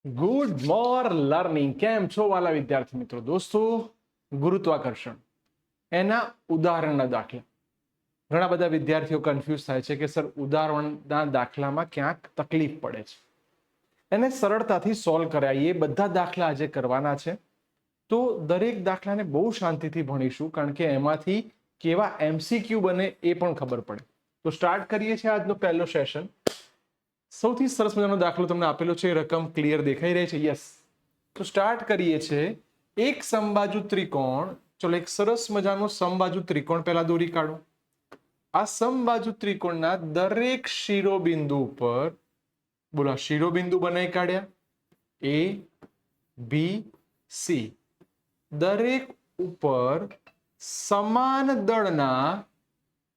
Good મોર learning. કેમ છો વાલા વિદ્યાર્થી મિત્રો? દોસ્તો, ગુરુત્વાકર્ષણ એના ઉદાહરણના દાખલા. ઘણા બધા વિદ્યાર્થીઓ કન્ફ્યુઝ થાય છે કે સર ઉદાહરણના દાખલામાં ક્યાંક તકલીફ પડે છે. એને સરળતાથી સોલ્વ કરાય એ બધા દાખલા આજે કરવાના છે. તો દરેક દાખલાને બહુ શાંતિથી ભણીશું, કારણ કે એમાંથી કેવા એમસીક્યુ બને એ પણ ખબર પડે. તો સ્ટાર્ટ કરીએ છીએ આજનો પહેલો સેશન. સૌથી સરસ મજાનો દાખલો તમને આપેલો છે. રકમ ક્લિયર દેખાઈ રહી છે? યસ. તો સ્ટાર્ટ કરીએ છીએ. એક સમબાજુ ત્રિકોણ, ચલો એક સરસ મજાનો સમબાજુ ત્રિકોણ પહેલા દોરી કાઢો. આ સમબાજુ ત્રિકોણના દરેક શિરોબિંદુ ઉપર, બોલો, શિરોબિંદુ બનાવી કાઢ્યા. એ બી સી દરેક ઉપર સમાન દળના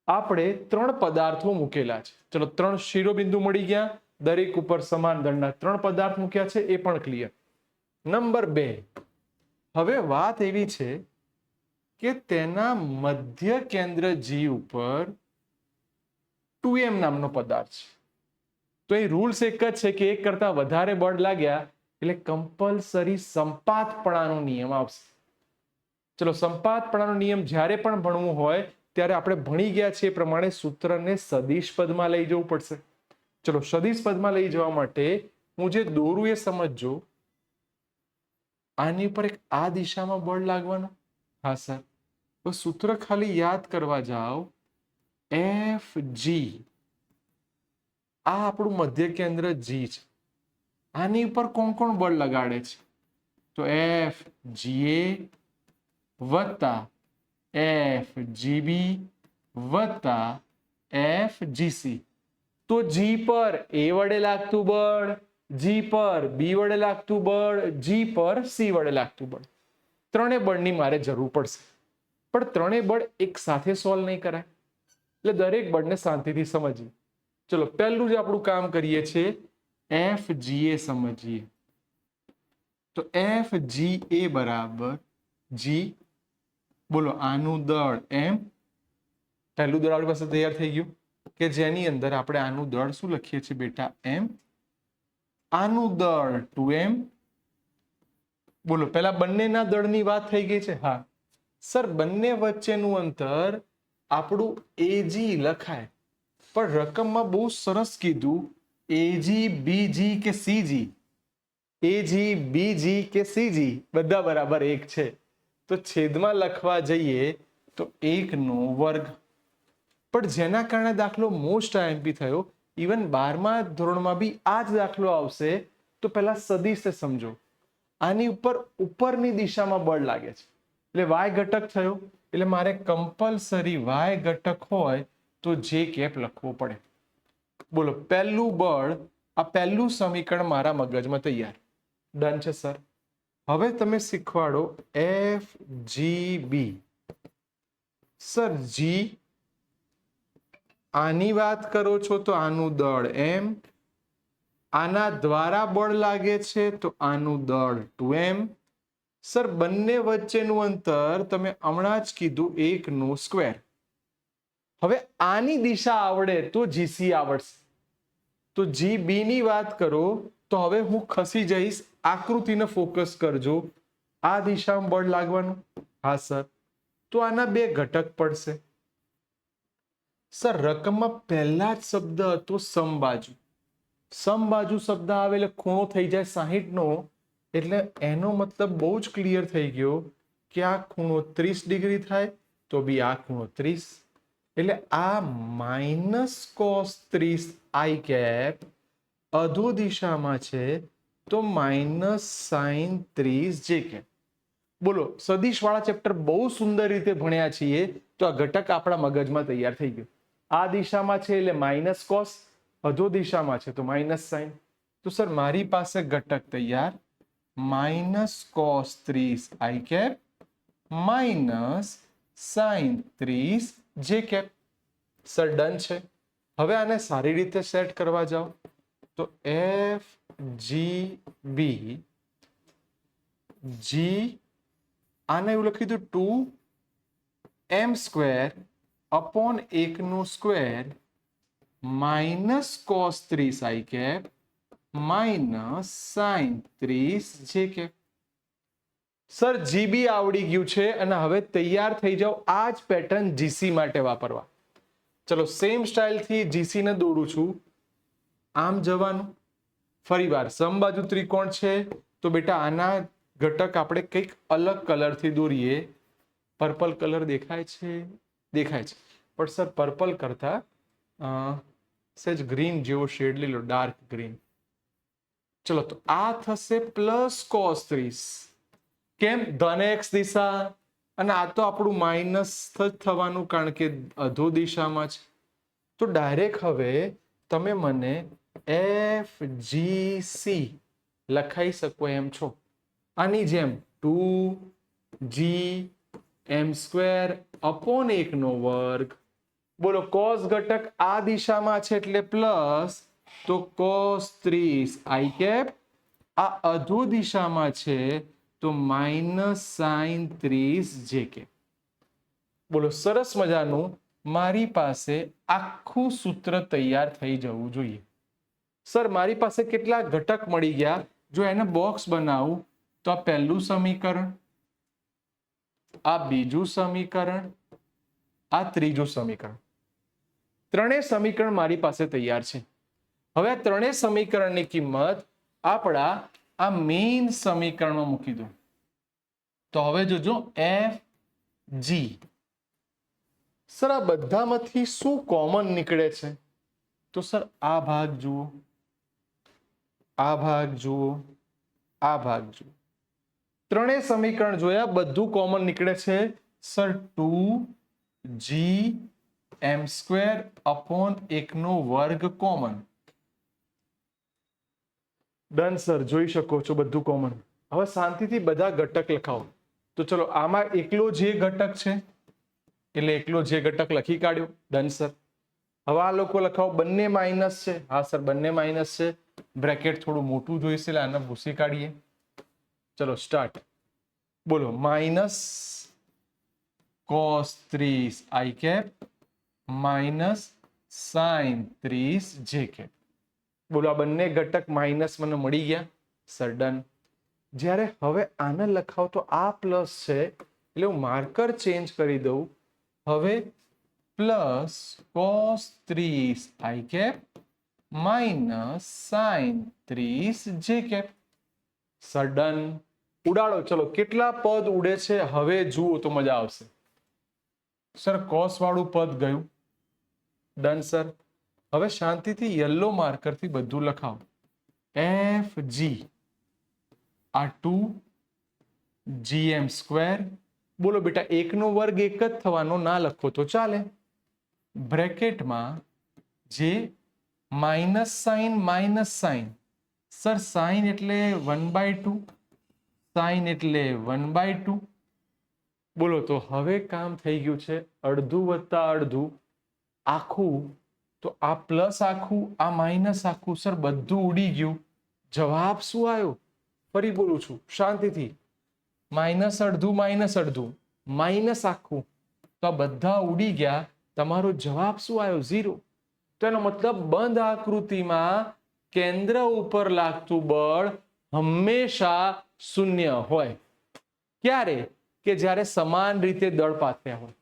આપણે 3 પદાર્થો મૂકેલા છે. ચલો, 3 શિરોબિંદુ મળી ગયા. દરેક ઉપર સમાન દળના 3 પદાર્થ મૂક્યા છે, એ પણ ક્લિયર. નંબર 2, હવે વાત એવી છે કે તેના મધ્ય કેન્દ્ર જી ઉપર 2m નામનો પદાર્થ છે. તો એ રૂલ્સ એક જ છે કે એક કરતા વધારે બળ લાગ્યા એટલે કમ્પલસરી સંપાતપણાનો નિયમ આવશે. ચલો, સંપાતપણાનો નિયમ જ્યારે પણ ભણવું હોય ત્યારે આપણે ભણી ગયા છીએ એ પ્રમાણે સૂત્રને સદિશ પદમાં લઈ જવું પડશે. ચલો, સદિશ પદમાં લઈ જવા માટે હું જે દોરું એ સમજજો. આની ઉપર એક આ દિશામાં બળ લાગવાનું. હા સર. તો સૂત્ર ખાલી યાદ કરવા જાઓ. એફ જી, આ આપણું મધ્ય કેન્દ્ર જી છે. આની ઉપર કોણ કોણ બળ લગાડે છે? તો એફ જી એ વત્તા એફ જીબી વત્તા એફ જીસી. તો જી પર એ વડે લાગતું બળ, જી પર બી વડે લાગતું બળ, જી પર સી વડે લાગતું બળ. 3 બળની મારે જરૂર પડશે. પણ 3 બળ એક સાથે સોલ્વ નહીં કરાય, એટલે દરેક બળને શાંતિથી સમજીએ. ચલો, પહેલું જ આપણું કામ કરીએ છીએ, એફ જી એ સમજીએ. તો એફ જી એ બરાબર જી, બોલો, આનું દળ એમ. પહેલું દળ આપણી પાસે તૈયાર થઈ ગયું કે જેની અંદર આપણે આનું દળ શું લખીએ છીએ બેટા? એમ. આનું દળ 2m. બોલો, પહેલા બંનેના દળની વાત થઈ ગઈ છે? હા સર, બંને વચ્ચેનું અંતર આપણું એજી લખાય, પણ રકમમાં બહુ સરસ કીધું, એજી બીજી કે સીજી. એજી બીજી કે સીજી બધા બરાબર 1 છે. તો છેદમાં લખવા જઈએ તો 1 નો વર્ગ. પણ જેના કારણે દાખલો મોસ્ટ આઈએમપી થયો. ઇવન 12મા ધોરણમાં બી આ જ દાખલો આવશે. તો પહેલા સદિશ સમજો. આની ઉપર ઉપરની દિશામાં બળ લાગે છે એટલે વાય ઘટક થયો. એટલે મારે કમ્પલસરી વાય ઘટક હોય તો જે કેપ લખવો પડે. બોલો, પહેલું બળ, આ પહેલું સમીકરણ મારા મગજમાં તૈયાર. ડન છે સર. હવે તમે શીખવાડો એફ જી બી. સર, જી આની વાત કરો છો તો આનું દળ એમ. આના દ્વારા બળ લાગે છે તો આનું દળ 2m. સર, બંને વચ્ચેનું અંતર તમે હમણાં જ કીધું 1 નો સ્ક્વેર. હવે આની દિશા આવડે તો જીસી આવડશે. તો જી બી ની વાત કરો તો હવે હું ખસી જઈશ. આકૃતિને ફોકસ કરજો. આ દિશામાં બળ લાગવાનું. હા સર. તો આના 2 ઘટક પડશે. સર, રકમમાં પહેલા જ શબ્દ હતો સમબાજુ. સમબાજુ શબ્દ આવે એટલે ખૂણો થઈ જાય 60 નો. એટલે એનો મતલબ બહુ જ ક્લિયર થઈ ગયો કે આ ખૂણો 30 ડિગ્રી થાય તો બી આ ખૂણો 30. એટલે આ -cos 30 આઈ કેપ અધો દિશામાં છે તો -sin 30 જે કેપ. બોલો, સદિશ વાળા ચેપ્ટર બહુ સુંદર રીતે ભણ્યા છીએ તો આ ઘટક આપણા મગજમાં તૈયાર થઈ ગયો. આ દિશામાં છે એટલે -cos, અધો દિશામાં છે તો -sin. તો સર, મારી પાસે ઘટક તૈયાર, -cos 30 i cap -sin 30 j cap. Sir, done છે. હવે આને સારી રીતે સેટ કરવા જાઓ તો એફ જી બી જી, આને એવું લખી દઉં 2m² અપોન 1 નો square -cos 30 i cap minus sine 30 જે કે સર જીબી આવડી ગયું છે અને હવે તૈયાર થઈ જાઓ આ જ પેટર્ન જીસી માટે વાપરવા. ચલો સેમ સ્ટાઇલથી જીસી ને દોરું છું. આમ જવાનું, ફરીવાર સમબાજુ ત્રિકોણ છે તો બેટા આના ઘટક આપણે કંઈક અલગ કલરથી દોરીએ. પર્પલ કલર દેખાય છે? દેખાય છે, પણ સર પર્પલ કરતા સહેજ ગ્રીન જેવો શેડ લઈ લો, ડાર્ક ગ્રીન. ચલો તો આ થશે પ્લસ કોસ 30. કેમ? ધન એક્સ દિશા, અને આ તો આપણું માઇનસ જ થવાનું કારણ કે અધો દિશામાં છે. તો ડાયરેક્ટ હવે તમે મને એફ જી સી લખાઈ શકો એમ છો. આની જેમ 2g m² અપોન 1/2. બોલો કોસ ઘટક આ દિશામાં છે એટલે પ્લસ, તો કોસ 30 આઈ કેપ. આ અધો દિશામાં છે તો માઇનસ સાઈન 30 જે કે. બોલો સરસ મજાનું મારી પાસે આખું સૂત્ર તૈયાર થઈ જવું જોઈએ. સર મારી પાસે કેટલા ઘટક મળી ગયા? જો એને બોક્સ બનાવું તો આ પહેલું સમીકરણ, આ બીજું સમીકરણ, આ ત્રીજું સમીકરણ. ત્રણેય સમીકરણ મારી પાસે તૈયાર છે. હવે આ ત્રણેય સમીકરણની કિંમત આપણા આ મેઇન સમીકરણમાં મૂકી દો. તો હવે જોજો એફ જી. સર આ બધામાંથી શું કોમન નીકળે છે? તો સર આ ભાગ જુઓ, આ ભાગ જુઓ, આ ભાગ જુઓ. ત્રણેય સમીકરણ જોયા, બધું કોમન નીકળે છે. Sir 2g m² upon 1/2 common. Done sir, જોઈ શકો છો બધું કોમન. હવે શાંતિથી બધા ઘટક લખાવો. તો ચલો આમાં એકલો જે ઘટક છે એટલે એકલો જે ઘટક લખી કાઢ્યો. Done sir. હવે આ લોકો લખાવો, બંને માઇનસ છે. હા સર બંને માઇનસ છે. બ્રેકેટ થોડું મોટું જોઈશે એટલે આને ભૂસી કાઢીએ. ચલો સ્ટાર્ટ. બોલો minus cos 30 i cap minus sine 30 j cap. બોલો આ બંને ઘટક માઇનસ મને મળી ગયા. Sir done. જ્યારે હવે આને લખાવ તો આ પ્લસ છે એટલે હું માર્કર ચેન્જ કરી દઉં. હવે plus cos 30 i cap minus sine 30 j cap. Sir done. ઉડાડો. ચલો કેટલા પદ ઉડે છે હવે જુઓ તો મજા આવશે. સર કોસ વાળું પદ ગયું. Done sir. હવે શાંતિથી યલો માર્કરથી બધું લખાવો. એફ જી, આ 2gm². બોલો બેટા એકનો વર્ગ એક જ થવાનો, ના લખો તો ચાલે. બ્રેકેટમાં જે માઇનસ સાઈન. સર સાઈન એટલે 1/2, સાઈન એટલે 1/2. બોલો તો હવે કામ થઈ ગયું છે અડધું વત્તા અડધું આખું. તો આ પ્લસ આખું, આ માઇનસ આખું. સર બધું ઉડી ગયું. જવાબ શું આવ્યો? ફરી બોલું છું શાંતિથી. માઇનસ અડધું માઇનસ આખું. તો આ બધા ઉડી ગયા. તમારો જવાબ શું આવ્યો? 0. તો એનો મતલબ બંધ આકૃતિમાં કેન્દ્ર ઉપર લાગતું બળ હંમેશા શૂન્ય હોય. ક્યારે? કે જ્યારે સમાન રીતે દળ પાથર્યા હોય.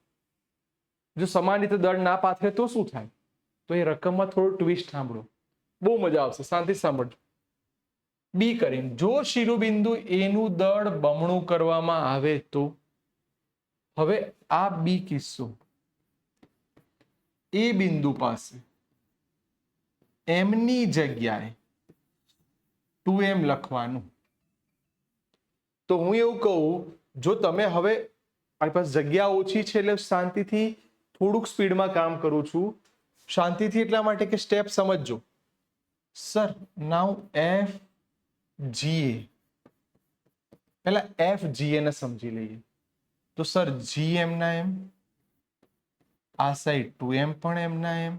જો સમાન રીતે દળ ના પાથરે તો શું થાય? તો એ રકમમાં થોડું ટ્વિસ્ટ સાંભળો, બહુ મજા આવશે. શાંતિ સાંભળજો. બી કરીને જો શિરોબિંદુ એ નું દળ બમણું કરવામાં આવે તો. હવે આ બી કિસ્સો, એ બિંદુ પાસે એમની જગ્યાએ 2m લખવાનું. તો હું એવું કહું, જો તમે હવે મારી પાસે જગ્યા ઓછી છે એટલે શાંતિથી થોડુંક સ્પીડમાં કામ કરું છું. શાંતિથી એટલા માટે કે સ્ટેપ સમજજો. સર નાઉ એફ જીએ, પહેલા એફ જીએ ને સમજી લઈએ. તો સર જી એમના એમ, આ સાઈડ 2m પણ એમના એમ,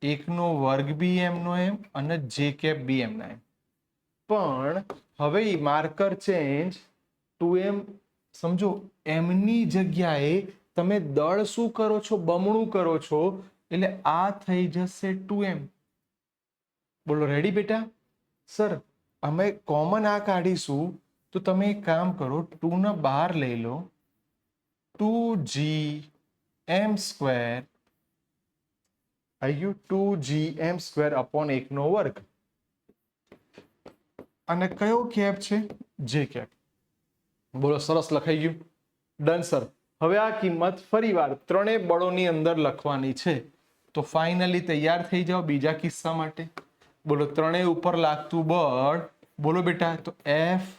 1/2 બી એમનો એમ અને જે કેપ બી એમના એમ. પણ હવે માર્કર ચેન્જ. 2m સમજો, એમની જગ્યાએ તમે દળ શું કરો છો? બમણું કરો છો. એટલે આ થઈ જશે 2m. બોલો રેડી બેટા? સર અમે કોમન આ કાઢીશું તો તમે એક કામ કરો 2 ને બહાર લઈ લો 2gm², આવ્યું 2gm² અપોન 1 નો વર્ગ, અને કયો કેપ છે? જે કેપ. બોલો સરસ લખાઈ ગયું. Done sir. હવે આ કિંમત ફરીવાર ત્રણેય બળોની અંદર લખવાની છે. તો ફાઇનલી તૈયાર થઈ જાઓ બીજા કિસ્સા માટે. બોલો ત્રણેય ઉપર લાગતું બળ બોલો બેટા. તો એફ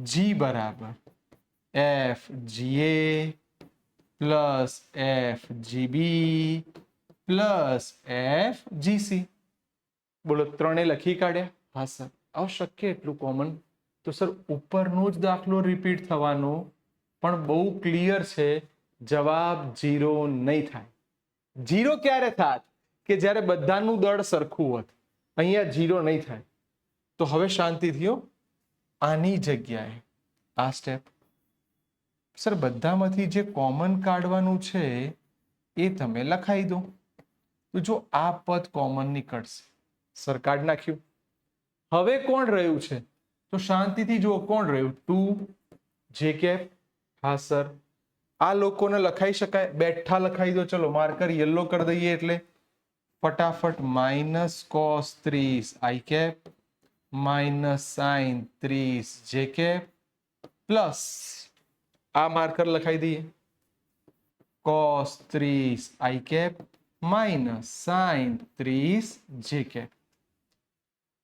જી બરાબર FGA plus FGB plus FGC. બોલો ત્રણે લખી કાઢ્યા? હા સર. અશક્ય એટલું કોમન. તો સર ઉપરનો જ દાખલો રિપીટ થવાનો, પણ બહુ ક્લિયર છે, જવાબ 0 નહીં થાય. 0 ક્યારે થાત? કે જ્યારે બધાનું દળ સરખું હોત. અહીંયા 0 નહીં થાય. તો હવે શાંતિ થયો. આની જગ્યાએ આ સ્ટેપ સર બધામાંથી જે કોમન કાઢવાનું છે એ તમે લખાઈ દો. તો જો આ પદ કોમન નીકળશે. સર કાઢ નાખ્યું. હવે કોણ રહ્યું છે? તો શાંતિથી જુઓ કોણ રહ્યું? 2 જે કેપ. હા સર. આ લોકોને લખાઈ શકાય? બેઠા લખાઈ દો. ચલો માર્કર યલો કરી દઈએ એટલે ફટાફટ. -cos 30 i cap -sin 30 j cap plus આ માર્કર લખાઈ દઈએ cos 30 i cap -sin 30 j cap.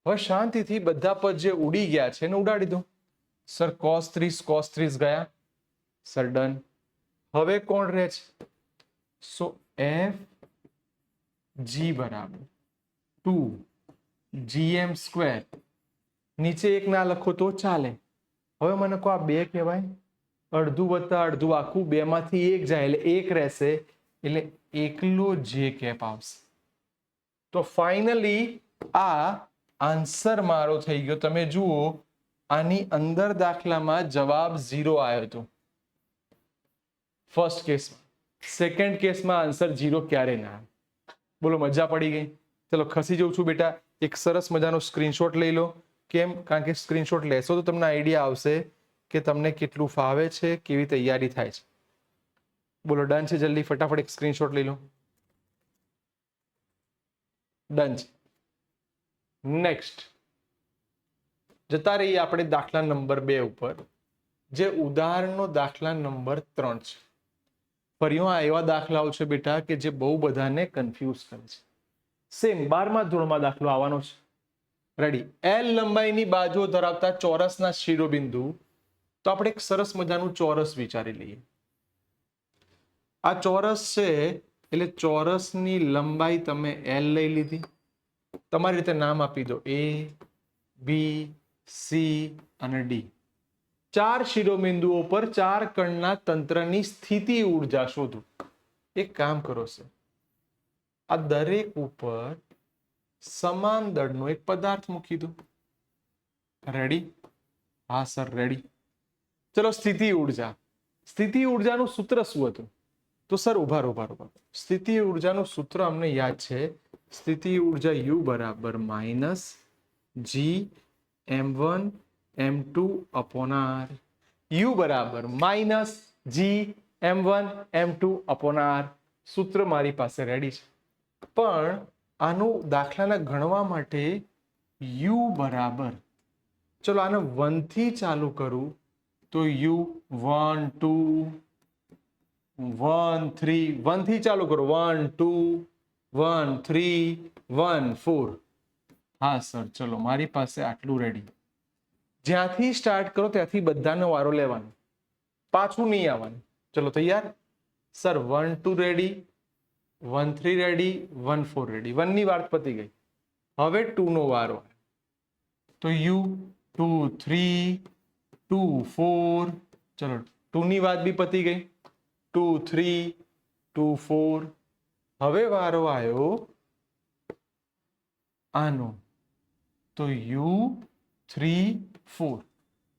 હવે શાંતિથી બધા પદ જે ઉડી ગયા છે એને ઉડાડી દો. સર cos 30 ગયા. Sir done. હવે કોણ રહે છે? સો એફ જી બરાબર 2gm². નીચે એક ના લખો તો ચાલે. હવે મને કહો આ 2 કહેવાય? અડધું વત્તા અડધું આખું 2 માંથી 1 જાય એટલે 1 રહેશે, એટલે એકલો જે કેપ આવશે. તો ફાઇનલી આ આન્સર મારો થઈ ગયો. તમે જુઓ આની અંદર દાખલામાં જવાબ 0 આવ્યો હતો ફર્સ્ટ કેસમાં. સેકન્ડ કેસમાં આન્સર 0 ક્યારે ના આવે. બોલો મજા પડી ગઈ? ચલો ખસી જઉં છું બેટા. એક સરસ મજાનો સ્ક્રીનશોટ લઈ લો. કેમ? કારણ કે સ્ક્રીનશોટ લેશો તો તમને આઈડિયા આવશે કે તમને કેટલું ફાવે છે, કેવી તૈયારી થાય છે. બોલો ડન છે? જલ્દી ફટાફટ એક સ્ક્રીનશોટ લઈ લો. ડન છે. નેક્સ્ટ જતા રહીએ આપણે દાખલા નંબર 2 ઉપર, જે ઉદાહરણનો દાખલા નંબર 3 છે. ફરીઓ આ એવા દાખલાઓ છે બેટા કે જે બહુ બધાને કન્ફ્યુઝ કરે છે. સેમ 12મા ધોરણમાં દાખલો આવવાનો છે. રેડી. L લંબાઈની બાજુઓ ધરાવતા ચોરસના શિરોબિંદુ. તો આપણે એક સરસ મજાનું ચોરસ વિચારી લઈએ. આ ચોરસ છે એટલે ચોરસની લંબાઈ તમે L લઈ લીધી. તમારી રીતે નામ આપી દો A, B, C અને D. 4 શિરોબિંદુઓ પર 4 કણના તંત્રની સ્થિતિ ઊર્જા શોધો. એક કામ કરો સર, આ દરેક ઉપર સમાન દળનો એક પદાર્થ મૂકી દો. રેડી? હા સર રેડી. ચલો સ્થિતિ ઊર્જા. સ્થિતિ ઊર્જાનું સૂત્ર શું હતું? તો સર ઉભા રહો. સ્થિતિ ઊર્જાનું સૂત્ર અમને યાદ છે. સ્થિતિ ઊર્જા U બરાબર -G_m1 m2 upon r. U બરાબર -G_m1 m2 upon r. સૂત્ર મારી પાસે રેડી છે. પણ આનું દાખલાના ગણવા માટે U બરાબર, ચલો આને 1 થી ચાલુ કરું તો U 1 2 1 3 1 થી ચાલુ કરો 1 2 1 3 1 4. હા સર ચલો મારી પાસે આટલું રેડી. જ્યાંથી સ્ટાર્ટ કરો ત્યાંથી બધાનો વારો લેવાનો, પાછું નહીં આવવાનું. ચલો તૈયાર? Sir 1 2 ready, 1 3 ready, 1 4 ready. 1 ની વાત પતી ગઈ. હવે 2 નો વારો. તો U 2 3 2 4. ચલો 2 ની વાત બી પતી ગઈ. 2 3 2 4. હવે વારો આવ્યો આનો. તો U 3 4.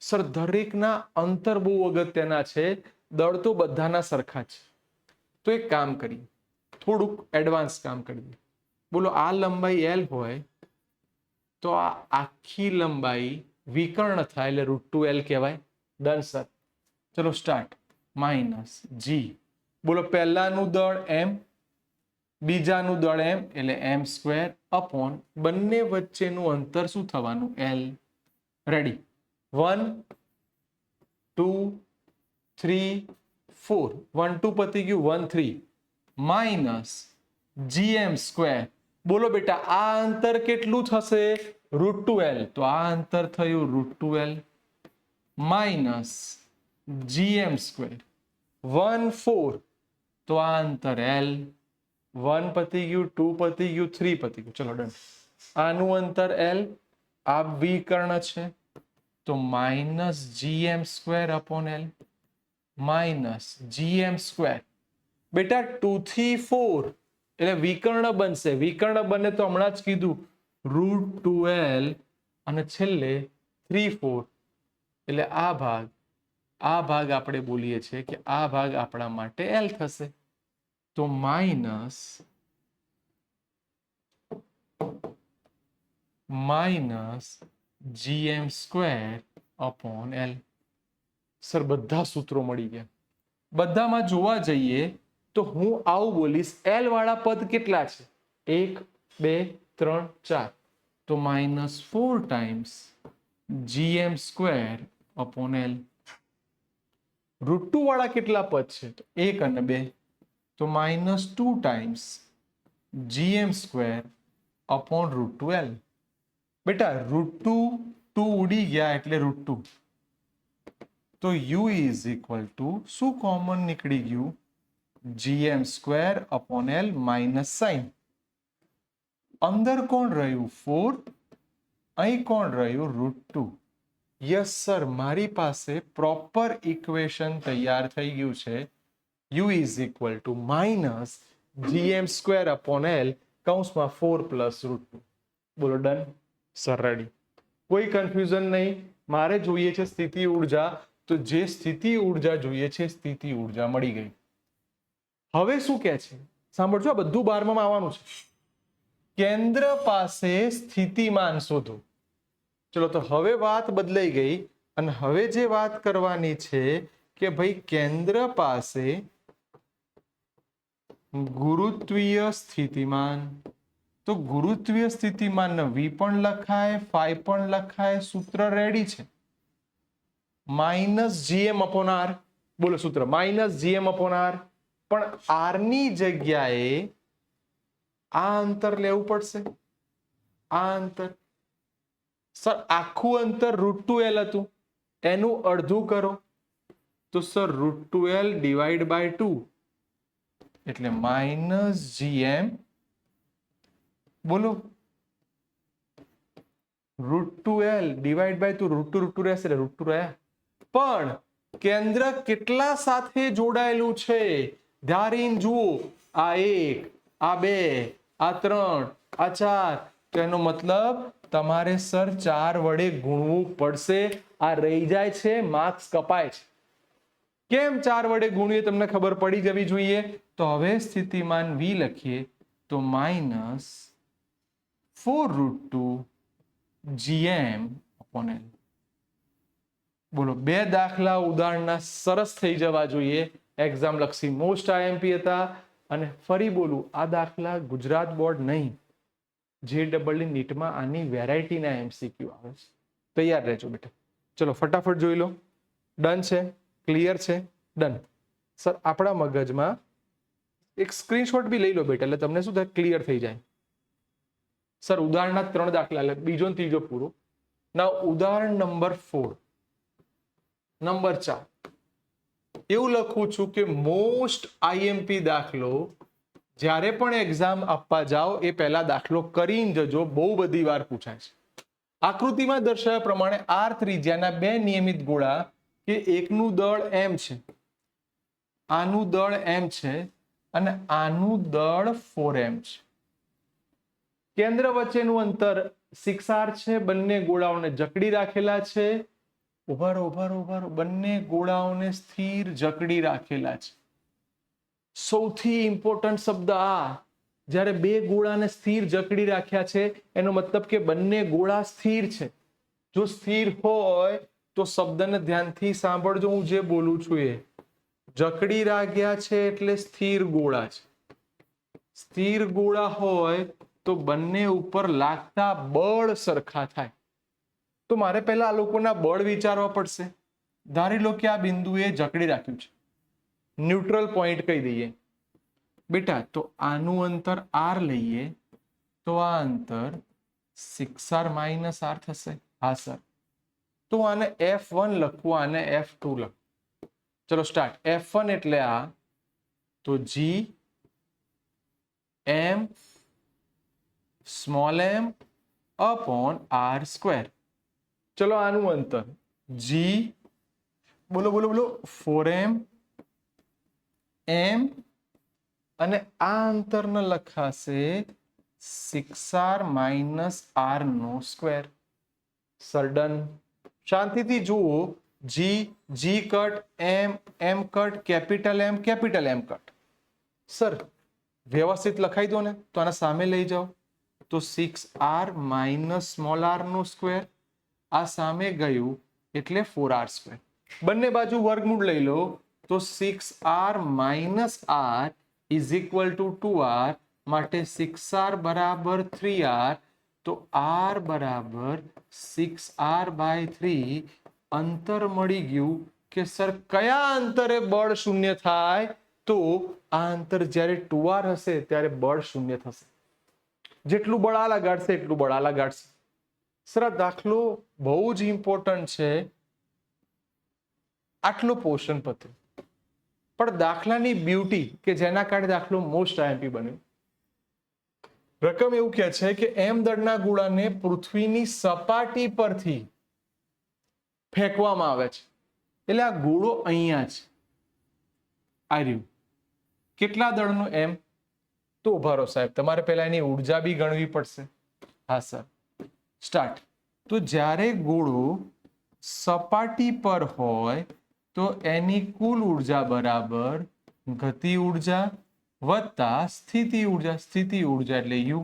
સર દરેકના અંતર બહુ અગત્યના છે. દળ તો બધાના સરખા છે. તો એક કામ કરીએ, થોડુંક એડવાન્સ કામ કરીએ. બોલો આ લંબાઈ L હોય તો આ આખી લંબાઈ વિકર્ણ થાય એટલે √2l કહેવાય. Done sir. ચલો સ્ટાર્ટ. માઇનસ જી, બોલો પહેલાનું દળ m, બીજાનું દળ m એટલે m² અપોન બંને વચ્ચેનું અંતર શું થવાનું? l. રેડી. 1 2 3 4, 1 2 પતી ગયું, 1 3 માઇનસ gm². બોલો બેટા આ અંતર કેટલું થશે? √2l. તો આ અંતર થયું √2l માઇનસ gm². 1 4, તો આ અંતર l. 1 પતી ગયું, 2 પતી ગયું, 3 પતી ગયું. ચલો ડન. આનું અંતર l, આ વિકર્ણ છે તો minus gm² upon l minus gm². બેટા 2 થી 4 એટલે વિકર્ણ બનશે. વિકર્ણ બને તો હમણાં જ કીધું √2l અને છેલ્લે 3 4 એટલે આ ભાગ આપણે બોલીએ છીએ કે આ ભાગ આપણા માટે l થશે. તો minus gm² upon l. Sir બધા સૂત્રો મળી ગયા. બધામાં જોવા જઈએ તો હું આવું બોલીશ, l વાળા પદ કેટલા છે? 1 2 3 4, તો -4 ટાઈમ્સ gm² અપોન l. √2 વાળા કેટલા પદ છે? તો 1 અને 2, તો -2 ટાઈમ્સ gm² અપોન √2l. બેટા √2 ઉડી ગયા એટલે √2, તો u ઇઝ ઇક્વલ ટુ શું કોમન નીકળી ગયું? gm² upon l minus sign. અંદર કોણ રહ્યું? 4. અહીં કોણ રહ્યું? √2. યસ સર, મારી પાસે પ્રોપર ઇક્વેશન તૈયાર થઈ ગયું છે. u is equal two minus gm² upon l કૌંસમાં 4 પ્લસ √2. બોલો ડન સર. રેડી. કોઈ કન્ફ્યુઝન નહીં. મારે જોઈએ છે સ્થિતિ ઉર્જા, તો જે સ્થિતિ ઉર્જા જોઈએ છે સ્થિતિ ઉર્જા મળી ગઈ. હવે શું કહે છે સાંભળજો, આ બધું 12માં આવવાનું છે. કેન્દ્ર પાસે સ્થિતિમાન શોધો. ચલો, તો હવે વાત બદલાઈ ગઈ અને હવે જે વાત કરવાની છે કે ભાઈ કેન્દ્ર પાસે ગુરુત્વીય સ્થિતિમાન. તો ગુરુત્વીય સ્થિતિમાન v પણ લખાય, φ પણ લખાય. સૂત્ર રેડી છે. -gm/r. બોલો સૂત્ર -gm/r. પણ r ની જગ્યાએ આ અંતર લેવું પડશે. આ અંતર સર આખું અંતર √2l હતું, એનું અડધું કરો તો સર √2l ડિવાઈડ બાય 2 એટલે -gm. બોલો √2l ડિવાઈડ બાય 2, √2 રહેશે એટલે √2 રહ્યા. પણ કેન્દ્ર કેટલા સાથે જોડાયેલું છે? ધ્યાન જુઓ. આ 1, આ 2, આ 3, આ 4. તો એનો મતલબ તમારે સર 4 વડે ગુણવું પડશે. આ રહી જાય છે, માર્ક્સ કપાય છે. કેમ 4 વડે ગુણીએ તમને ખબર પડી જવી જોઈએ. તો હવે સ્થિતિમાન v લખીએ તો -4√2 gm અપોન l. બોલો, 2 દાખલા ઉદાહરણના સરસ થઈ જવા જોઈએ. એક્ઝામ લક્ષી મોસ્ટ આઈએમપી હતા. અને ફરી બોલું, આ દાખલા ગુજરાત બોર્ડ નહીં, JEE નીટમાં આની વેરાયટીના MCQ આવે છે. તૈયાર રહેજો બેટા. ચલો ફટાફટ જોઈ લો. ડન છે? ક્લિયર છે? ડન. સર આપણા મગજમાં એક સ્ક્રીનશોટ બી લઈ લો બેટા, એટલે તમને શું થાય? ક્લિયર થઈ જાય. સર ઉદાહરણના 3 દાખલા, એટલે બીજો અને ત્રીજો પૂરો. ના ઉદાહરણ નંબર 4, નંબર 4 એવું લખું છું કે મોસ્ટ આઈએમપી દાખલો જ્યારે પણ એક્ઝામ આપવા જાઓ એ પહેલા દાખલો કરીને જજો. બહુ બધી વાર પૂછાય છે. આકૃતિમાં દર્શાવ્યા પ્રમાણે r ત્રિજ્યાના 2 નિયમિત ગોળા કે એકનું દળ m છે, આનું દળ m છે અને આનું દળ 4m છે. કેન્દ્ર વચ્ચેનું અંતર 6r છે. બંને ગોળાઓને જકડી રાખેલા છે. ઉભારો. બંને ગોળાઓને સ્થિર જકડી રાખેલા છે. સૌથી ઇમ્પોર્ટન્ટ શબ્દ આ જ્યારે બે ગોળાને સ્થિર જકડી રાખ્યા છે એનો મતલબ કે બંને ગોળા સ્થિર છે. જો સ્થિર હોય તો શબ્દને ધ્યાનથી સાંભળજો, હું જે બોલું છું એ જકડી રાખ્યા છે એટલે સ્થિર ગોળા છે. સ્થિર ગોળા હોય તો બંને ઉપર લાગતા બળ સરખા થાય. તો મારે પહેલા આ લોકોના બળ વિચારવા પડશે. ધારી લો કે આ બિંદુએ જકડી રાખ્યું છે, ન્યુટ્રલ પોઈન્ટ કહી દઈએ બેટા. તો આનું અંતર r લઈએ તો આ અંતર 6r - r થશે. હા સર. તો આને F1 લખવું, આને F2 લખવું. ચલો સ્ટાર્ટ. F1 એટલે આ, તો G m small m upon r². ચલો આનું અંતર G, બોલો બોલો બોલો, 4m m, અને આ અંતરને લખાશે 6r - r². Sir done. શાંતિથી જુઓ. G cut, M cut, capital M cut. Sir વ્યવસ્થિત લખાઈ દો ને. તો આના સામે લઈ જાઓ તો 6r - સ્મોલ r². આ સામે ગયું એટલે 4r². બંને બાજુ વર્ગમૂળ લઈ લો તો 6r - r is equal two 2r. માટે 6r બરાબર 3r. તો r બરાબર 6r/3 અંતર મળી ગયું. કે સર કયા અંતરે બળ શૂન્ય થાય? તો આ અંતર જ્યારે 2r હશે ત્યારે બળ શૂન્ય થશે. જેટલું બળ આ લગાડશે એટલું બળ આ લગાડશે. સર આ દાખલો બહુ જ ઇમ્પોર્ટન્ટ છે. આટલો પોર્શન પત્યું, પણ દાખલાની બ્યુટી કે જેના કારણે દાખલો મોસ્ટ આઈએમપી બન્યો. રકમ એવું કહે છે કે m દળના ગોળાને પૃથ્વીની સપાટી પરથી ફેંકવામાં આવે છે. એટલે આ ગોળો અહીંયા છે, આ રહ્યું. કેટલા દળનો m? તો ઉભા રહો સાહેબ, તમારે પહેલા એની ઉર્જા બી ગણવી પડશે. હા સર. સ્ટાર્ટ. તો જ્યારે ગોળો સપાટી પર હોય તો એની કુલ ઉર્જા બરાબર ગતિ ઉર્જા વત્તા સ્થિતિ ઉર્જા. સ્થિતિ ઉર્જા એટલે u.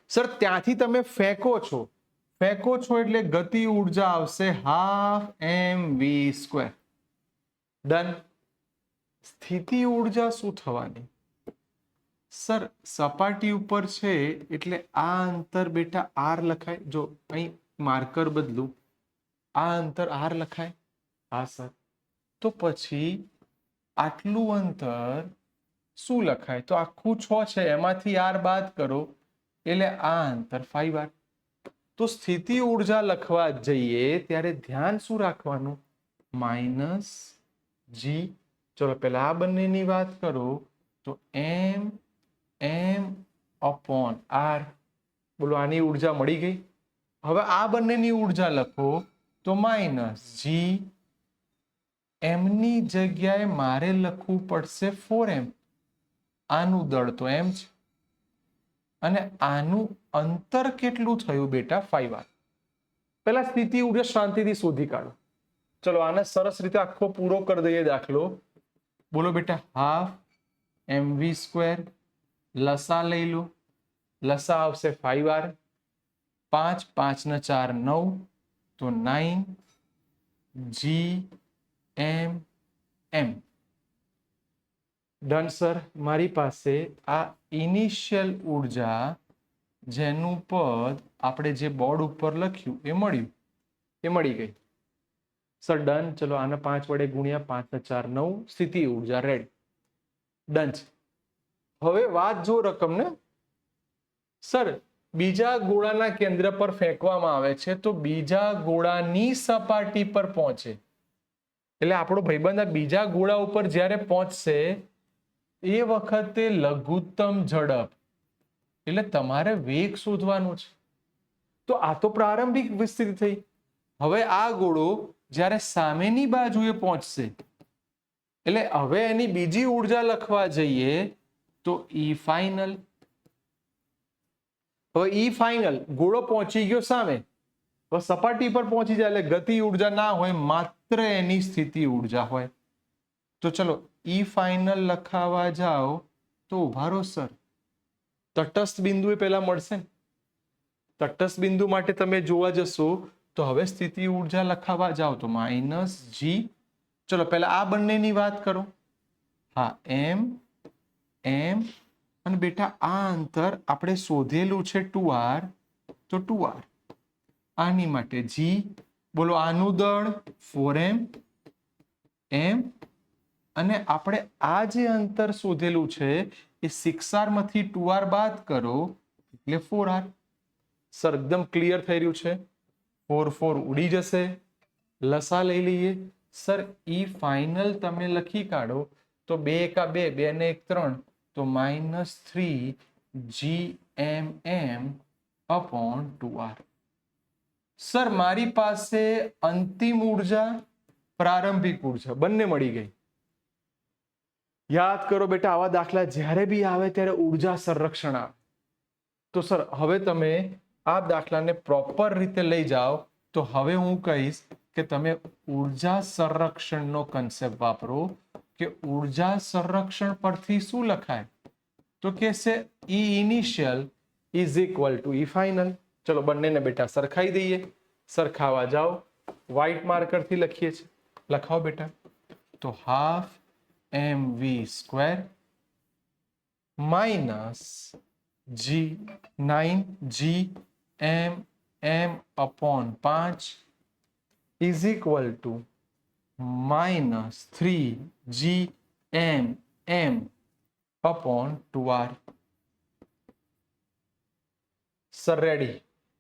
સર ત્યાંથી તમે ફેંકો છો એટલે ગતિ ઉર્જા આવશે 12mv². ડન. સ્થિતિ ઉર્જા શું થવાની? સર સપાટી ઉપર છે એટલે આ અંતર બેટા r લખાય. જો અહીં માર્કર બદલું, આ અંતર r લખાય. હા સર. તો પછી આટલું અંતર શું લખાય? તો આખું 6 છે, એમાંથી r બાદ કરો એટલે આ અંતર 5r. તો સ્થિતિ ઉર્જા લખવા જઈએ ત્યારે ધ્યાન શું રાખવાનું? -g. ચલો પહેલા આ બંનેની વાત કરો તો m અપોન r. બોલો આની ઉર્જા મળી ગઈ. હવે આ બંનેની ઉર્જા લખો તો -g. m ની જગ્યાએ મારે લખવું પડશે 4m. આનું દળ તો m છે અને આનું અંતર કેટલું થયું બેટા? 5r. પહેલા સ્થિતિ ઉર્જા શાંતિથી શોધી કાઢો. ચલો આને સરસ રીતે આખો પૂરો કરી દઈએ દાખલો. બોલો બેટા 12mv². લસા લઈ લો. લસા આવશે 5r. 5 5 ને 4 9, તો 9g m. Done sir. મારી પાસે આ ઇનિશિયલ ઉર્જા જેનું પદ આપણે જે બોર્ડ ઉપર લખ્યું એ મળ્યું, એ મળી ગઈ. Sir done. ચલો આને 5 વડે ગુણ્યા 5 ને 4 9. સ્થિતિ ઉર્જા રેડી. ડન છે. હવે વાત જો રકમને. સર બીજા ગોળાના કેન્દ્ર પર ફેંકવામાં આવે છે તો બીજા ગોળાની સપાટી પર પહોંચે એટલે આપણો ભાઈબંધ આ બીજા ગોળા ઉપર જ્યારે પહોંચશે એ વખતે લઘુત્તમ ઝડપ એટલે તમારે વેગ શોધવાનું છે. તો આ તો પ્રારંભિક સ્થિતિ થઈ. હવે આ ગોળો જ્યારે સામેની બાજુએ પહોંચશે એટલે હવે એની બીજી ઉર્જા લખવા જઈએ તો E ફાઇનલ. હવે E ફાઇનલ ગોળો પહોંચી ગયો સામે, હવે સપાટી પર પહોંચી જાય એટલે ગતિ ઉર્જા ના હોય, માત્ર એની સ્થિતિ ઉર્જા હોય. તો ચલો E ફાઇનલ લખાવા જાઓ તો ઉભા રહો સર, તટસ્થ બિંદુ એ પહેલા મળશે ને. તટસ્થ બિંદુ માટે તમે જોવા જશો તો હવે સ્થિતિ ઉર્જા લખાવા જાઓ તો -g. ચલો પહેલા આ બંનેની વાત કરો. હા, m અને બેટા આ અંતર આપણે શોધેલું છે 2r, તો 2r. આની માટે g, બોલો આનું દળ 4m અને આપણે આ જે અંતર શોધેલું છે એ 6r માંથી 2r બાદ કરો એટલે 4r. સર એકદમ ક્લિયર થઈ રહ્યું છે. 4 ઉડી જશે. લસા લઈ લઈએ. સર ઈ ફાઇનલ તમે લખી કાઢો તો 2 એકા 2, 2 ને 1 3, તો -3 gmm upon 2r. સર મારી પાસે અંતિમ ઉર્જા, પ્રારંભિક ઉર્જા બંને મળી ગઈ. યાદ કરો બેટા, આવા દાખલા જ્યારે બી આવે ત્યારે ઉર્જા સંરક્ષણ આવે. તો સર હવે તમે આ દાખલાને પ્રોપર રીતે લઈ જાઓ તો હવે હું કહીશ કે તમે ઉર્જા સંરક્ષણનો કન્સેપ્ટ વાપરો. કે ઉર્જા સંરક્ષણ પરથી શું લખાય? તો કે છે E initial is equal two E final. ચલો બંનેને બેટા સરખાઈ દઈએ. સરખાવા જાઓ. વ્હાઇટ માર્કર થી લખીએ છીએ. લખાવો બેટા. તો half mv² minus g9 upon 5 is equal to -3 gmm upon 2r. Sir ready.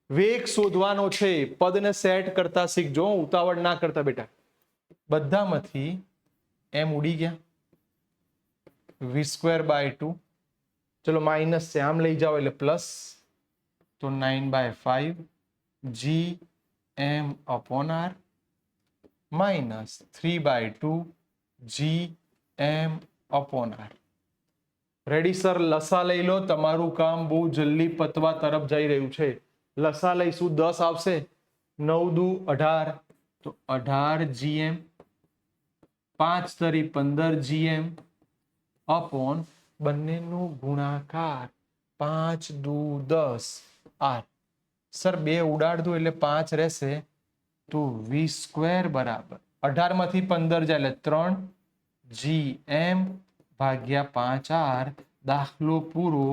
વેગ શોધવાનો છે. પદને સેટ કરતા શીખજો, ઉતાવળ ના કરતા બેટા. બધામાંથી m ઉડી ગયા. v²/2. ચલો માઇનસ છે, આમ લઈ જાઓ એટલે પ્લસ, તો 9/5 gm upon r minus 3/2 gm upon r. Ready sir? લસા લઈ લો. તમારું કામ બહુ જલ્દી પતવા તરફ જઈ રહ્યું છે. લસા લઈશું. 10 આવશે, 9 દુ 18, તો 18 gm, 5 તરી 15 gm upon બંનેનો ગુણાકાર 5 દુ 10 r. સર 2 ઉડાડ દો એટલે 5 રહેશે, તો v² બરાબર 18 માંથી 15 જાય એટલે 3 gm ભાગ્યા 5r. દાખલો પૂરો.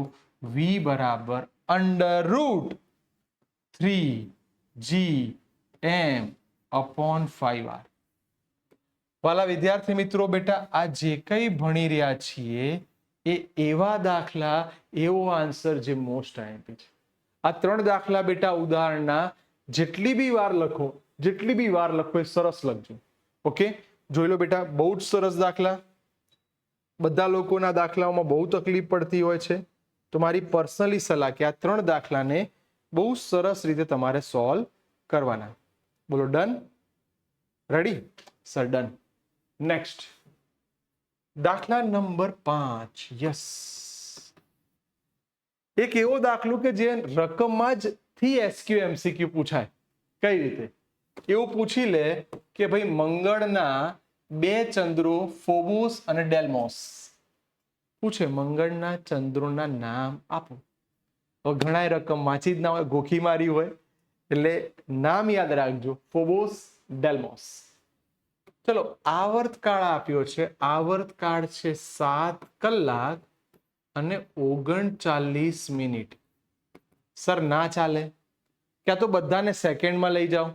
v બરાબર √3 gm upon 5r. વાલા વિદ્યાર્થી મિત્રો, બેટા આ જે કંઈ ભણી રહ્યા છીએ એ એવા દાખલા, એવો આન્સર જે મોસ્ટ આઈએમપી છે. આ 3 દાખલા બેટા ઉદાહરણના જેટલી બી વાર લખો એ સરસ લખજો. ઓકે, જોઈ લો બેટા, બહુ જ સરસ દાખલા. બધા લોકોના દાખલાઓમાં બહુ તકલીફ પડતી હોય છે, તો મારી પર્સનલી સલાહ કે આ 3 દાખલાને બહુ સરસ રીતે તમારે સોલ્વ કરવાના. બોલો done? Ready? Sir done. Next દાખલા નંબર 5. યસ, એક એવો દાખલો કે જે રકમમાં જ થી એસક્યુ એમસીક્યુ પૂછાય. કઈ રીતે? એવું પૂછી લે કે ભાઈ મંગળના 2 ચંદ્રો ફોબોસ અને ડેલ્મોસ પૂછે. મંગળના ચંદ્રોના નામ આપો. તો ઘણાય રકમ વાંચી જ ના હોય, ગોખી મારી હોય, એટલે નામ યાદ રાખજો, ફોબોસ, ડેલ્મોસ. ચલો, આવર્તકાળ આપ્યો છે. આવર્તકાળ છે 7 કલાક અને 39 મિનિટ. સર ના ચાલે. ક્યાં તો બધાને સેકન્ડમાં લઈ જાઓ,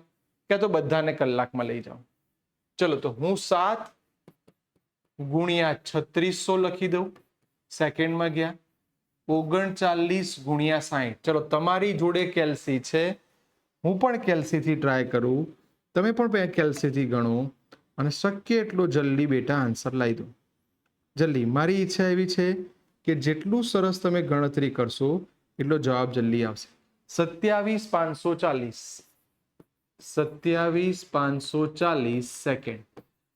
ક્યાં તો બધાને કલાકમાં લઈ જાઓ. ચલો, તો હું 7 ગુણ્યા 3600 લખી દઉં. સેકન્ડમાં ગયા. 39 ગુણ્યા 60. ચલો, તમારી જોડે કેલ્સી છે, હું પણ કેલ્સીથી ટ્રાય કરું, તમે પણ કેલ્સીથી ગણો અને શક્ય એટલો જલ્દી બેટા આન્સર લાવી દો. જલ્દી. મારી ઈચ્છા એવી છે કે જેટલું સરસ તમે ગણતરી કરશો એટલો જવાબ જલ્દી આવશે. 27540. 27540 સેકન્ડ.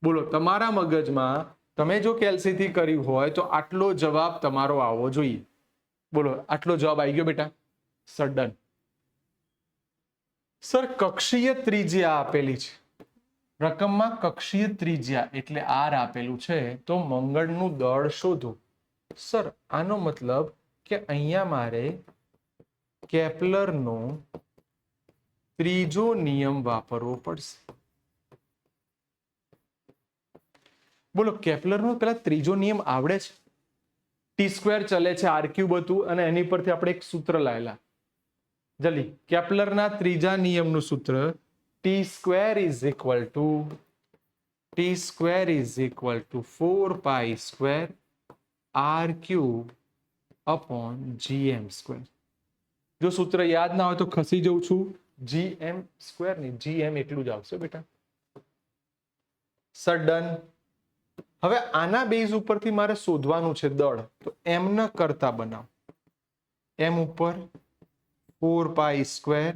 બોલો, તમારા મગજમાં તમે જો કેલ્સીથી કર્યું હોય તો આટલો જવાબ તમારો આવવો જોઈએ. બોલો, આટલો જવાબ આવી ગયો બેટા? Sir done. સર કક્ષીય ત્રિજ્યા આપેલી છે. રકમમાં કક્ષીય ત્રિજ્યા એટલે r આપેલું છે, તો મંગળનું દળ શોધો. સર આનો મતલબ કે અહીંયા મારે કેપ્લરનો ત્રીજો નિયમ વાપરવો પડશે. બોલો કેપ્લરનો પેલા ત્રીજો નિયમ આવડે છે? ટી સ્ક્વેર ચલે છે, આર ક્યુબ હતું અને એની પરથી આપણે એક સૂત્ર લાયેલા. જલ્દી, કેપ્લરના ત્રીજા નિયમનું સૂત્ર T square is equal to 4 pi square R cube upon GM square. જો સૂત્ર યાદ ના હોય તો ખસી જઉં છું, જીએમ સ્ક્વેર ને જીએમ એટલું જ આવશે બેટા. Sir done. હવે આના બેઝ ઉપરથી મારે શોધવાનું છે દળ, તો એમ ન કરતા બનાવ. એમ ઉપર 4 pi square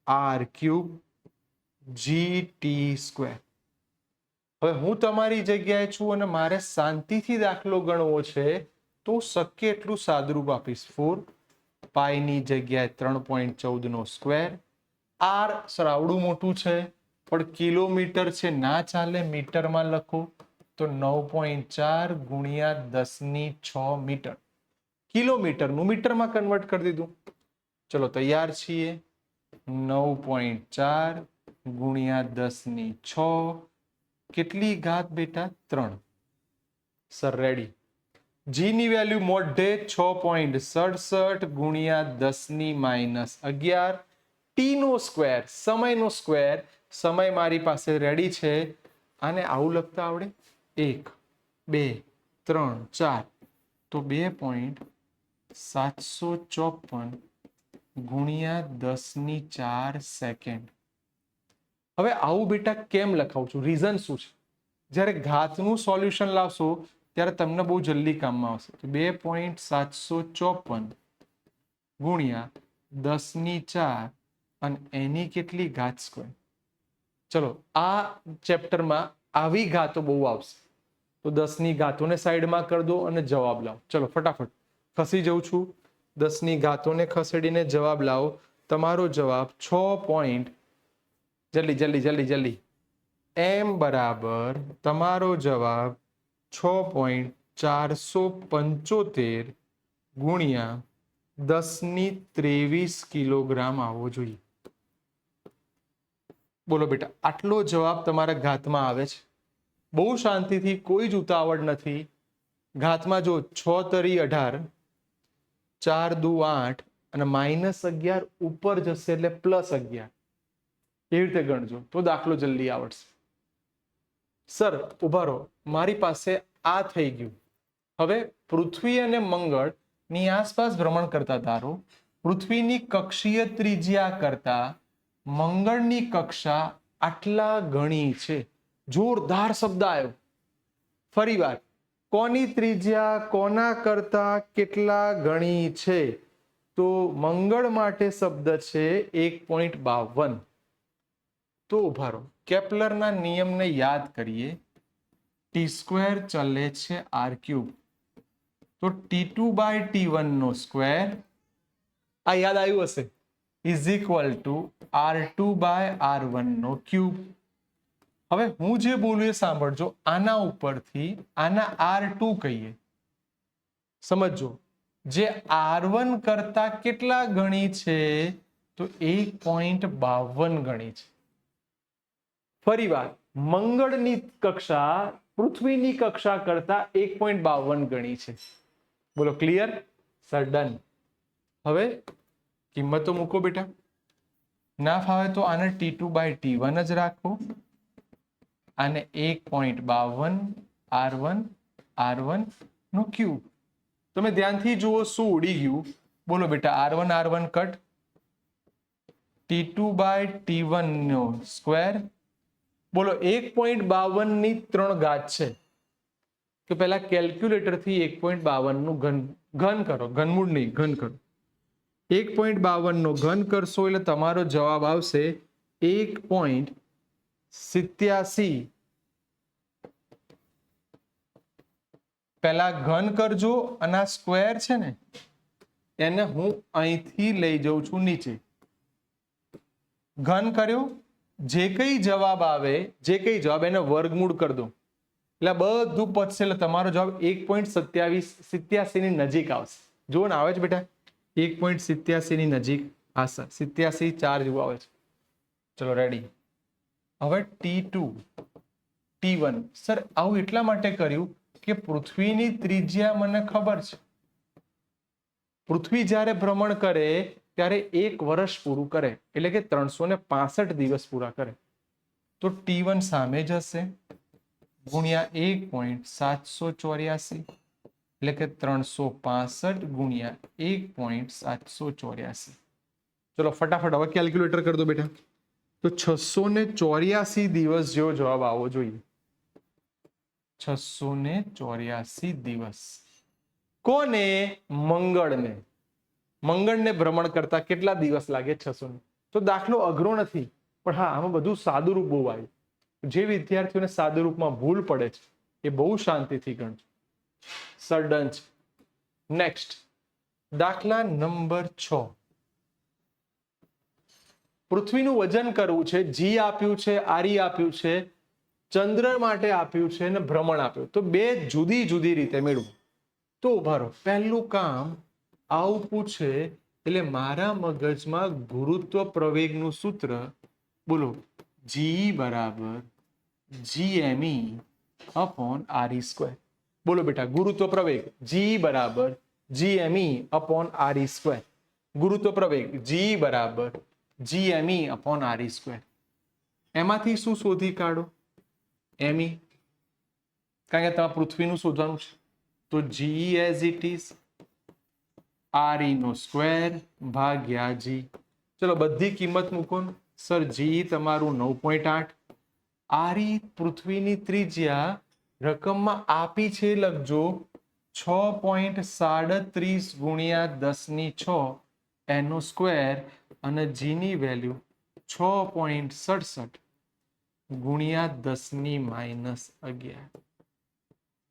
R cube G square. હવે હું તમારી જગ્યાએ છું અને મારે શાંતિથી દાખલો ગણવો છે તો શક્ય એટલું સાદુરૂપ આપીશ. 4 પાઈની જગ્યાએ 3.14 નો સ્ક્વેર. આર સર આવડું મોટું છે પણ કિલોમીટર છે, ના ચાલે, મીટરમાં લખો તો 9.4 ગુણ્યા 10⁶ મીટર. કિલોમીટરનું મીટરમાં કન્વર્ટ કરી દીધું. ચલો તૈયાર છીએ. 9.4 ગુણ્યા 10⁶. કેટલી ઘાત બેટા? 3. Sir ready. જી ની વેલ્યુ મોઢે 6.67 ગુણ્યા 10⁻11. ટી નો સ્ક્વેર, સમયનો સ્ક્વેર, સમય મારી પાસે રેડી છે. આને આવું લખતા આવડે? 1 2 3 4 તો 2.754 ગુણ્યા 10⁴ સેકન્ડ. હવે આવું બેટા કેમ લખાવું છું? રીઝન શું છે? જ્યારે ઘાતનું સોલ્યુશન લાવશો ત્યારે તમને બહુ જલ્દી કામમાં આવશે. 2.754 ગુણ્યા 10⁴ અને એની કેટલી ઘાત સ્ક્વેર. ચલો આ ચેપ્ટરમાં આવી ઘાતો બહુ આવશે તો 10 ની ઘાતોને સાઈડમાં કરી દો અને જવાબ લાવો. ચલો ફટાફટ ખસી જઉં છું. 10 ની ઘાતોને ખસેડીને જવાબ લાવો. તમારો જવાબ 6. જલ્દી એમ બરાબર તમારો જવાબ 6.475 ગુણ્યા 10⁻23 કિલોગ્રામ આવવો જોઈએ. બોલો બેટા, આટલો જવાબ તમારા ઘાતમાં આવે છે. બહુ શાંતિથી, કોઈ જ ઉતાવળ નથી. ઘાતમાં જો 6 તરી 18, 4 દુ 8 અને -11 ઉપર જશે એટલે +11. એવી રીતે ગણજો તો દાખલો જલ્દી આવડશે. સર ઉભા રહો, મારી પાસે આ થઈ ગયું. હવે પૃથ્વી અને મંગળ ની આસપાસ ભ્રમણ કરતા તારો પૃથ્વીની કક્ષીય ત્રિજ્યા કરતા મંગળની કક્ષા આટલા ગણી છે. જોરદાર શબ્દ આવ્યો. ફરીવાર, કોની ત્રિજ્યા કોના કરતા કેટલા ગણી છે? તો મંગળ માટે શબ્દ છે 1.52. તો ઉભા રહો, કેપ્લરના નિયમને યાદ કરીએ. ટી સ્ક્વેર ચલે છે આર ક્યુબ, તો T2/T1 નો સ્ક્વેર, આ યાદ આવ્યું હશે, ઇઝ ઇક્વલ ટુ R2/R1 નો ક્યુબ. હવે હું જે બોલું એ સાંભળજો. આના ઉપરથી આના R2 કહીએ. સમજો, જે R1 કરતા કેટલા ગણી છે? તો 1.52 ગણી છે. ફરીવાર, મંગળની કક્ષા પૃથ્વીની કક્ષા કરતા 1.52 ગણી છે. બોલો ક્લિયર? Sir done. હવે કિંમતો મૂકો બેટા. ના ફાવે તો આને T2/T1 જ રાખો. આને 1.52 R1 નો ક્યુબ. તમે ધ્યાનથી જુઓ શું ઉડી ગયું. બોલો બેટા, R1 કટ, T2/T1 નો સ્ક્વેર. બોલો 1.52 ની 3 ઘાત છે તો પહેલા કેલ્ક્યુલેટર થી 1.52 નું ઘન કરો. ઘનમૂળ નહીં, ઘન કરો. 1.52 નો ઘન કરશો એટલે તમારો જવાબ આવશે 1.87. પહેલા ઘન કરજો અને આ સ્ક્વેર છે ને એને હું અહીંથી લઈ જઉં છું નીચે. ઘન કર્યો, જે કઈ જવાબ આવે, એને વર્ગમૂળ કરી દો એટલે બધું પચશે એટલે તમારો જવાબ 1.87 ની નજીક આવશે. જુઓ ને આવે છે બેટા 1.87 ની નજીક. હા સર 87 4 જેવું આવે છે. ચલો રેડી. હવે T2 T1 સર આવું એટલા માટે કર્યું કે પૃથ્વીની ત્રિજ્યા મને ખબર છે. પૃથ્વી જ્યારે ભ્રમણ કરે ત્યારે 1 વર્ષ પૂરું કરે એટલે કે 365 દિવસ પૂરા કરે. તો T1 સામે જશે ગુણ્યા 1.784 એટલે કે 365 ગુણ્યા 1.784. ચલો ફટાફટ હવે કેલ્ક્યુલેટર કરી દો બેટા. તો 684 દિવસ જેવો જવાબ આવવો જોઈએ. 684 દિવસ. કોને? મંગળને. મંગળને ભ્રમણ કરતા કેટલા દિવસ લાગે? 600. તો દાખલો અઘરો નથી, પણ હા આમાં બધું સાદુરૂપ બહુ આવ્યું. જે વિદ્યાર્થીઓને સાદુરૂપમાં ભૂલ પડે છે એ બહુ શાંતિથી ગણજો. સર ડન છે. નેક્સ્ટ દાખલા નંબર 6. પૃથ્વીનું વજન કરવું છે. જી આપ્યું છે, આરી આપ્યું છે, ચંદ્ર માટે આપ્યું છે અને ભ્રમણ આપ્યું. તો બે જુદી જુદી રીતે મેળવું. તો ઉભા રહો. પહેલું કામ આવું પૂછે એટલે મારા મગજમાં ગુરુત્વ પ્રવેગનું સૂત્ર બોલો. જી બરાબર GME અપોન RE સ્ક્વેર. બોલો બેટા ગુરુત્વ પ્રવેગ જી બરાબર GME અપોન RE સ્ક્વેર. ગુરુત્વ પ્રવેગ જી બરાબર GME અપોન RE સ્ક્વેર. એમાંથી શું શોધી કાઢો? ME, કારણ કે તમારે પૃથ્વીનું શોધવાનું છે. તો GE as it is RE નો સ્ક્વેર ભાગ્યા જી. ચલો બધી કિંમત મૂકો. સર જી તમારું 9.8, RE પૃથ્વીની ત્રિજ્યા રકમમાં આપી છે લખજો 6.37 ગુણ્યા 10⁶ એનો સ્ક્વેર અને જી ની વેલ્યુ 6.67 ગુણ્યા 10⁻11.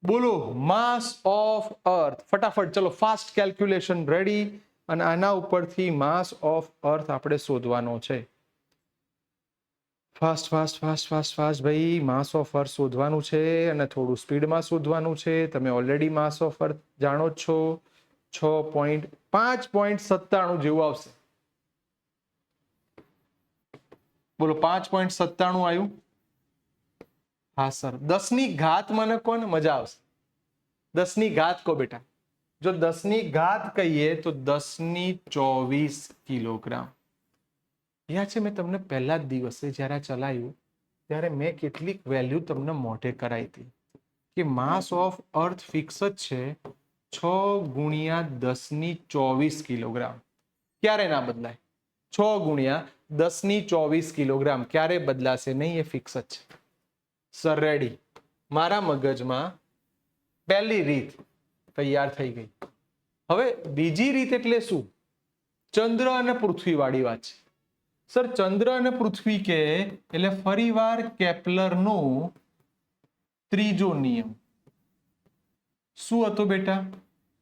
બોલો માસ ઓફ અર્થ. ફટાફટ ચલો ફાસ્ટ કેલ્ક્યુલેશન રેડી. અને આના ઉપરથી માસ ઓફ અર્થ આપણે શોધવાનો છે. Fast fast fast fast fast ભાઈ માસ ઓફ અર્થ શોધવાનું છે અને થોડું સ્પીડમાં શોધવાનું છે. તમે ઓલરેડી માસ ઓફ અર્થ જાણો જ છો. 5.97 જેવું આવશે. બોલો 5.97 આવ્યું? હા સર. 10 ની ઘાત મને કોને મજા આવશે? 10 ની ઘાત કહો બેટા. જો 10 ની ઘાત કહીએ તો 10⁻24 કિલોગ્રામ. યાદ છે મેં તમને પહેલા જ દિવસે જ્યારે ચલાવ્યું ત્યારે મેં કેટલીક વેલ્યુ તમને મોઢે કરાવી હતી કે માસ ઓફ અર્થ ફિક્સ જ છે 6 ગુણ્યા 10⁻24 કિલોગ્રામ. ક્યારે ના બદલાય? 6 ગુણ્યા 10⁻24 કિલોગ્રામ ક્યારે બદલાશે નહીં, એ ફિક્સ જ છે. Sir ready. મારા મગજમાં પહેલી રીત તૈયાર થઈ ગઈ. હવે બીજી રીત એટલે શું? ચંદ્ર અને પૃથ્વી વાળી વાત છે. સર ચંદ્ર અને પૃથ્વી કે એટલે ફરીવાર કેપ્લરનો ત્રીજો નિયમ શું હતો બેટા?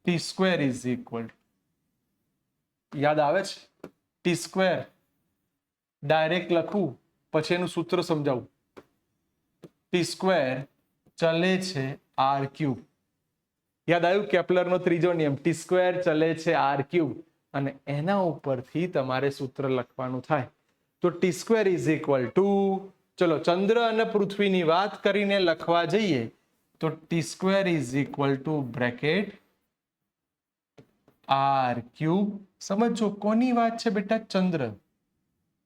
T square is equal. યાદ આવે છે? ટી સ્ક્વેર ડાયરેક્ટ લખું પછી એનું સૂત્ર સમજાવું. ટી સ્ક્વેર ચલે છે આર ક્યુબ. યાદ આવ્યું? કેપ્લરનો ત્રીજો નિયમ ટી સ્ક્વેર ચલે છે આર ક્યુબ. અને એના ઉપરથી તમારે સૂત્ર લખવાનું થાય. તો T square is equal to, ચલો ચંદ્ર અને પૃથ્વીની વાત કરીને લખવા જઈએ તો T square is equal to bracket R cube. સમજો કોની વાત છે બેટા? ચંદ્ર.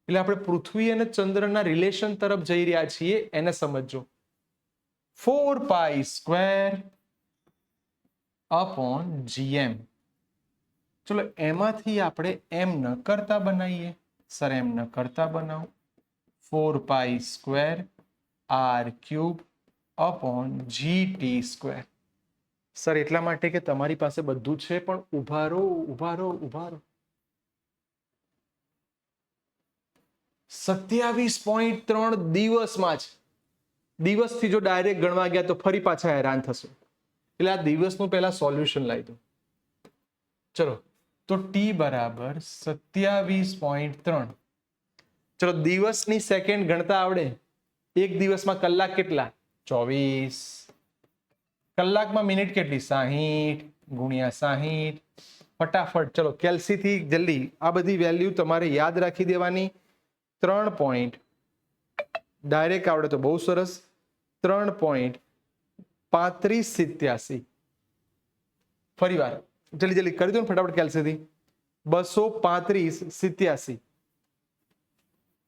એટલે આપણે પૃથ્વી અને ચંદ્રના રિલેશન તરફ જઈ રહ્યા છીએ એને સમજો. 4π સ્ક્વેર અપોન GM. ચલો એમાંથી આપણે એમ ન કરતા બનાવીએ. સર એમ ન કરતા બનાવો. 4π square R cube upon GT square. Sir એટલા માટે કે તમારી પાસે બધું છે, પણ ઉભા રહો ઉભા રહો ઉભા રહો. 27.3 દિવસમાં છે. દિવસથી જો ડાયરેક્ટ ગણવા ગયા તો ફરી પાછા હેરાન થશો. એટલે આ દિવસનું પહેલા સોલ્યુશન લાવી દો. ચલો તો ટી બરાબર 27.3. ચલો દિવસની સેકન્ડ ગણતા આવડે? એક દિવસમાં કલાક કેટલા? 24. કલાકમાં મિનિટ કેટલી? 60 ગુણ્યા 60 ફટાફટ ચલો કેલ્સી થી જલ્દી આ બધી વેલ્યુ તમારે યાદ રાખી દેવાની. 3 પોઈન્ટ ડાયરેક્ટ આવડે તો બહુ સરસ. 3.3587 ફરી વાર જલ્દી જલ્દી કરી દો ને ફટાફટ કેલ્સી થી. 23587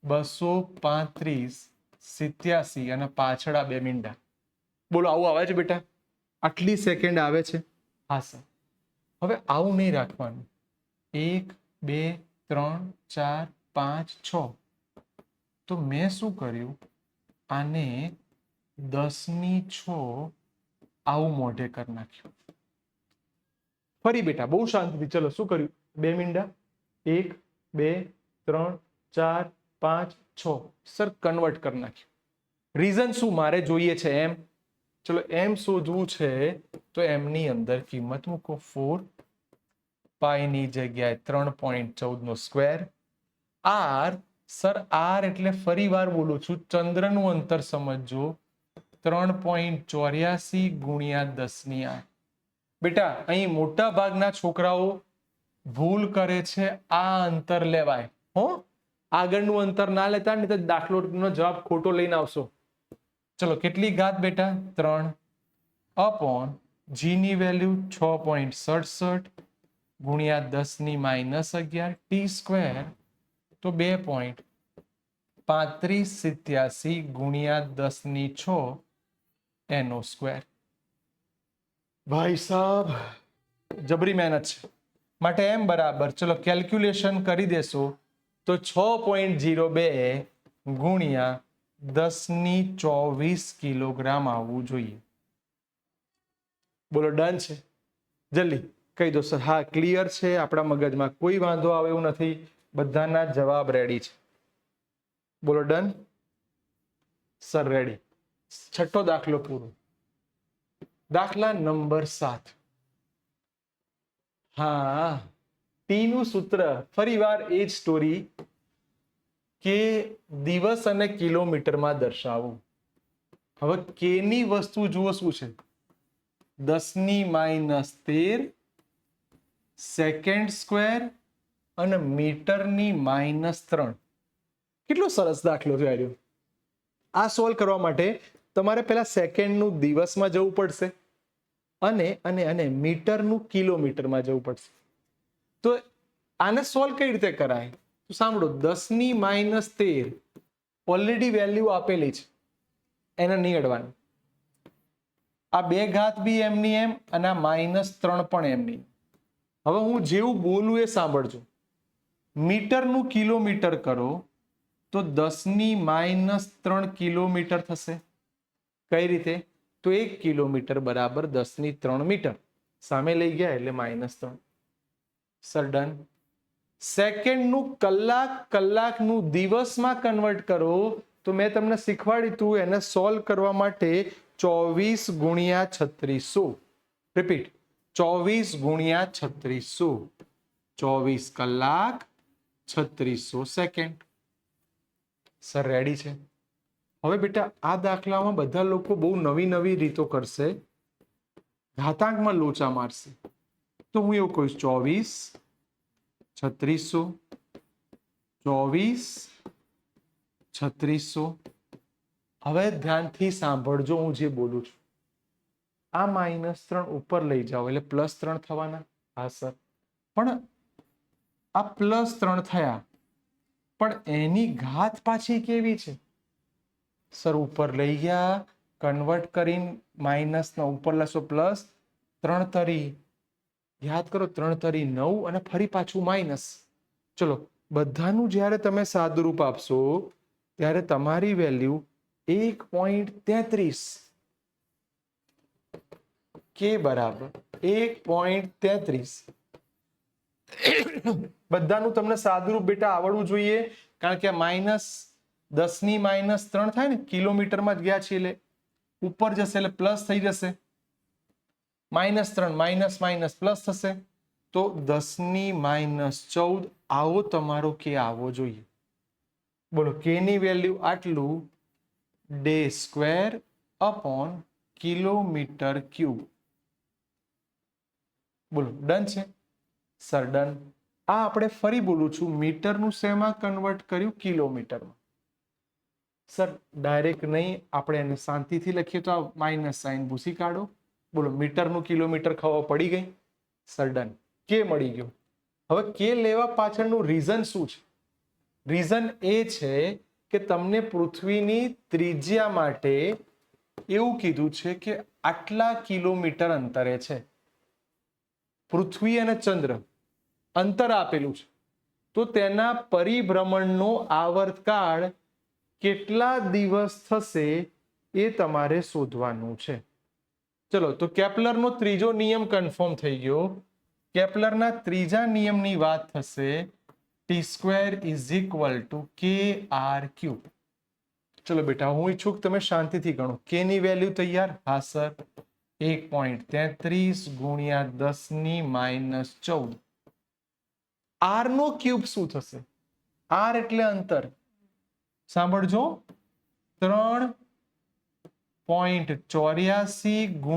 23587 અને પાછળ આ 2 મીંડા. બોલો આવું આવે છે બેટા? આટલી સેકન્ડ આવે છે? હા સર. હવે આવું નહીં રાખવાનું. 1 2 3 4 5 6. તો મેં શું કર્યું, આને 10⁶ આવું મોઢે કરી નાખ્યું. ફરી બેટા બહુ શાંતિથી ચલો શું કર્યું, 2 મીંડા 1 2 3 4 5 6 સર કન્વર્ટ કરી નાખ્યું. રીઝન શું, મારે જોઈએ છે એમ. ચલો એમ શોધવું છે તો એમની અંદર કિંમત મૂકો. 4 પાઈ ની જગ્યાએ 3.14 નો સ્ક્વેર. આર સર આર એટલે ફરી વાર બોલું છું, ચંદ્રનું અંતર સમજજો. 3.84 ગુણ્યા 10⁸. બેટા અહીં મોટા ભાગના છોકરાઓ ભૂલ કરે છે, આ અંતર લેવાય હો, આગળનું અંતર ના લેતા ને તો દાખલોનો જવાબ ખોટો લઈને આવશો. ચલો કેટલી ઘાત બેટા? 3 અપોન જી ની વેલ્યુ 6.67 ગુણ્યા 10⁻11 ટી સ્ક્વેર તો 2.3587 ગુણ્યા 10⁶ એનો સ્ક્વેર. ભાઈ સાહેબ જબરી મહેનત છે. માટે એમ બરાબર ચલો કેલ્ક્યુલેશન કરી દેશો તો 6.02 ગુણ્યા 10⁻24 કિલોગ્રામ આવવું જોઈએ. બોલો ડન છે? જલ્દી કહી દો સર. હા ક્લિયર છે, આપણા મગજમાં કોઈ વાંધો આવે એવું નથી, બધાના જવાબ રેડી છે. બોલો ડન સર? રેડી. છઠ્ઠો દાખલો પૂરો. દાખલા નંબર 7. હા ટી નું સૂત્ર ફરી વાર એ જ સ્ટોરી કે દિવસ અને કિલોમીટરમાં દર્શાવવું. હવે કે ની વસ્તુ જુઓ શું છે, 10⁻13 સેકન્ડ સ્ક્વેર અને મીટરની -3. કેટલો સરસ દાખલો થયો. આ સોલ્વ કરવા માટે તમારે પહેલા સેકન્ડનું દિવસમાં જવું પડશે અને અને અને મીટરનું કિલોમીટરમાં જવું પડશે. તો આને સોલ્વ કઈ રીતે કરાય તો સાંભળો. 10⁻13 ઓલરેડી વેલ્યુ આપેલી છે, એને નહીં અડવાની. આ 2 ઘાત બી એમની એમ અને આ -3 પણ એમની. હવે હું જેવું બોલું એ સાંભળજો. મીટરનું કિલોમીટર કરો તો 10⁻3 કિલોમીટર થશે. કઈ રીતે? તો 1 કિલોમીટર બરાબર 10⁻3 મીટર. સામે લઈ ગયા એટલે -3. Sir done. સેકન્ડનું કલાક, કલાકનું દિવસમાં કન્વર્ટ કરો તો મેં તમને શીખવાડ્યું હતું એને સોલ્વ કરવા માટે 24 ગુણ્યા 3600. રિપીટ 24 ગુણ્યા 3600. 24 કલાક 3600 સેકન્ડ. સર રેડી છે? હવે બેટા આ દાખલામાં બધા લોકો બહુ નવી નવી રીતો કરશે, ઘાતાંકમાં લોચા મારશે. તો હું એવું કહીશ 24 3600 24 3600. હવે ધ્યાનથી સાંભળજો હું જે બોલું છું. આ -3 ઉપર લઈ જાઓ એટલે +3 થવાના. હા સર. પણ આ +3 થયા, પણ એની ઘાત પાછી કેવી છે? સર ઉપર લઈ ગયા, કન્વર્ટ કરીને માઇનસના ઉપર લેશો પ્લસ. 3 તરી યાદ કરો, 3 તરી 9 અને ફરી પાછું માઇનસ. ચલો બધાનું જ્યારે તમે સાદુરૂપ આપશો ત્યારે તમારી વેલ્યુ 1.33 કે બરાબર 1.33. બધાનું તમને સાદુરૂપ બેટા આવડવું જોઈએ, કારણ કે -10⁻3 થાય ને, કિલોમીટરમાં જ ગયા છે એટલે ઉપર જશે એટલે પ્લસ થઈ જશે. -3 માઇનસ માઇનસ પ્લસ થશે તો 10⁻14 આવો તમારો કે આવવો જોઈએ. બોલો કે ની વેલ્યુ આટલું day square upon kilometre cube. બોલો ડન છે? Sir done. આ આપણે ફરી બોલું છું, મીટરનું શેમાં કન્વર્ટ કર્યું? કિલોમીટરમાં. સર ડાયરેક્ટ નહીં, આપણે એને શાંતિથી લખીએ તો આ માઇનસ સાઇન ભૂસી કાઢો. બોલો મીટરનું કિલોમીટર ખબર પડી ગઈ? Sir done. કે મળી ગયો. હવે કે લેવા પાછળનું રીઝન શું છે? રીઝન એ છે કે તમને પૃથ્વીની ત્રિજ્યા માટે એવું કીધું છે કે આટલા કિલોમીટર અંતરે છે. પૃથ્વી અને ચંદ્ર અંતર આપેલું છે, તો તેના પરિભ્રમણનો આવર્તકાળ કેટલા દિવસ થશે એ તમારે શોધવાનું છે. ચલો, તો કેપ્લરનો ત્રીજો નિયમ કન્ફર્મ થઈ ગયો. કેપ્લરના ત્રીજા નિયમની વાત થશે T² = KR3. ચલો બેટા, હું ઈચ્છું કે તમે શાંતિથી ગણો. કે ની વેલ્યુ તૈયાર? હા સર. 1.33 × 10⁻14. આર નો ક્યુબ શું થશે? આર એટલે અંતર. સાંભળજો, 3.84 ×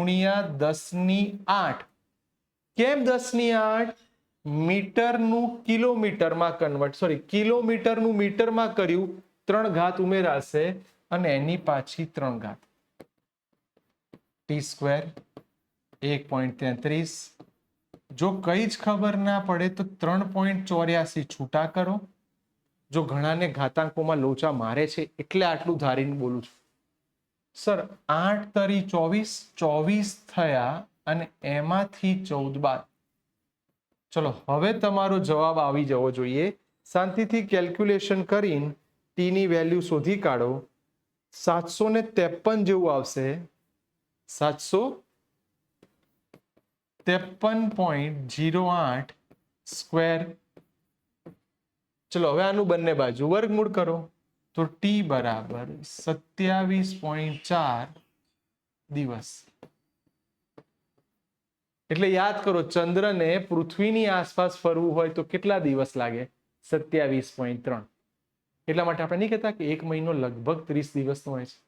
10⁸. કેમ 10⁸? મીટરનું કિલોમીટરમાં કન્વર્ટ, સોરી, કિલોમીટરનું મીટરમાં કર્યું, 3 ઘાત ઉમેરાશે અને એની પાછી 3 ઘાત. T² 1.33. જો કઈ જ ખબર ના પડે તો 3.84 છૂટા કરો. જો ઘણાને ઘાતાંકોમાં લોચા મારે છે એટલે આટલું ધારીને બોલું છું. સર 8 તરી 24 થયા અને એમાંથી 14 બાદ. ચલો, હવે તમારો જવાબ આવી જવો જોઈએ. શાંતિથી કેલ્ક્યુલેશન કરીને ટી ની વેલ્યુ શોધી કાઢો. 753 જેવું આવશે. 753.08 સ્ક્વેર. ચલો, હવે આનું બંને બાજુ વર્ગમૂળ કરો તો ટી બરાબર 27.4 દિવસ. એટલે યાદ કરો, ચંદ્રને પૃથ્વીની આસપાસ ફરવું હોય તો કેટલા દિવસ લાગે? 27.3. એટલા માટે આપણે નહીં કહેતા કે એક મહિનો લગભગ 30 દિવસનો હોય છે,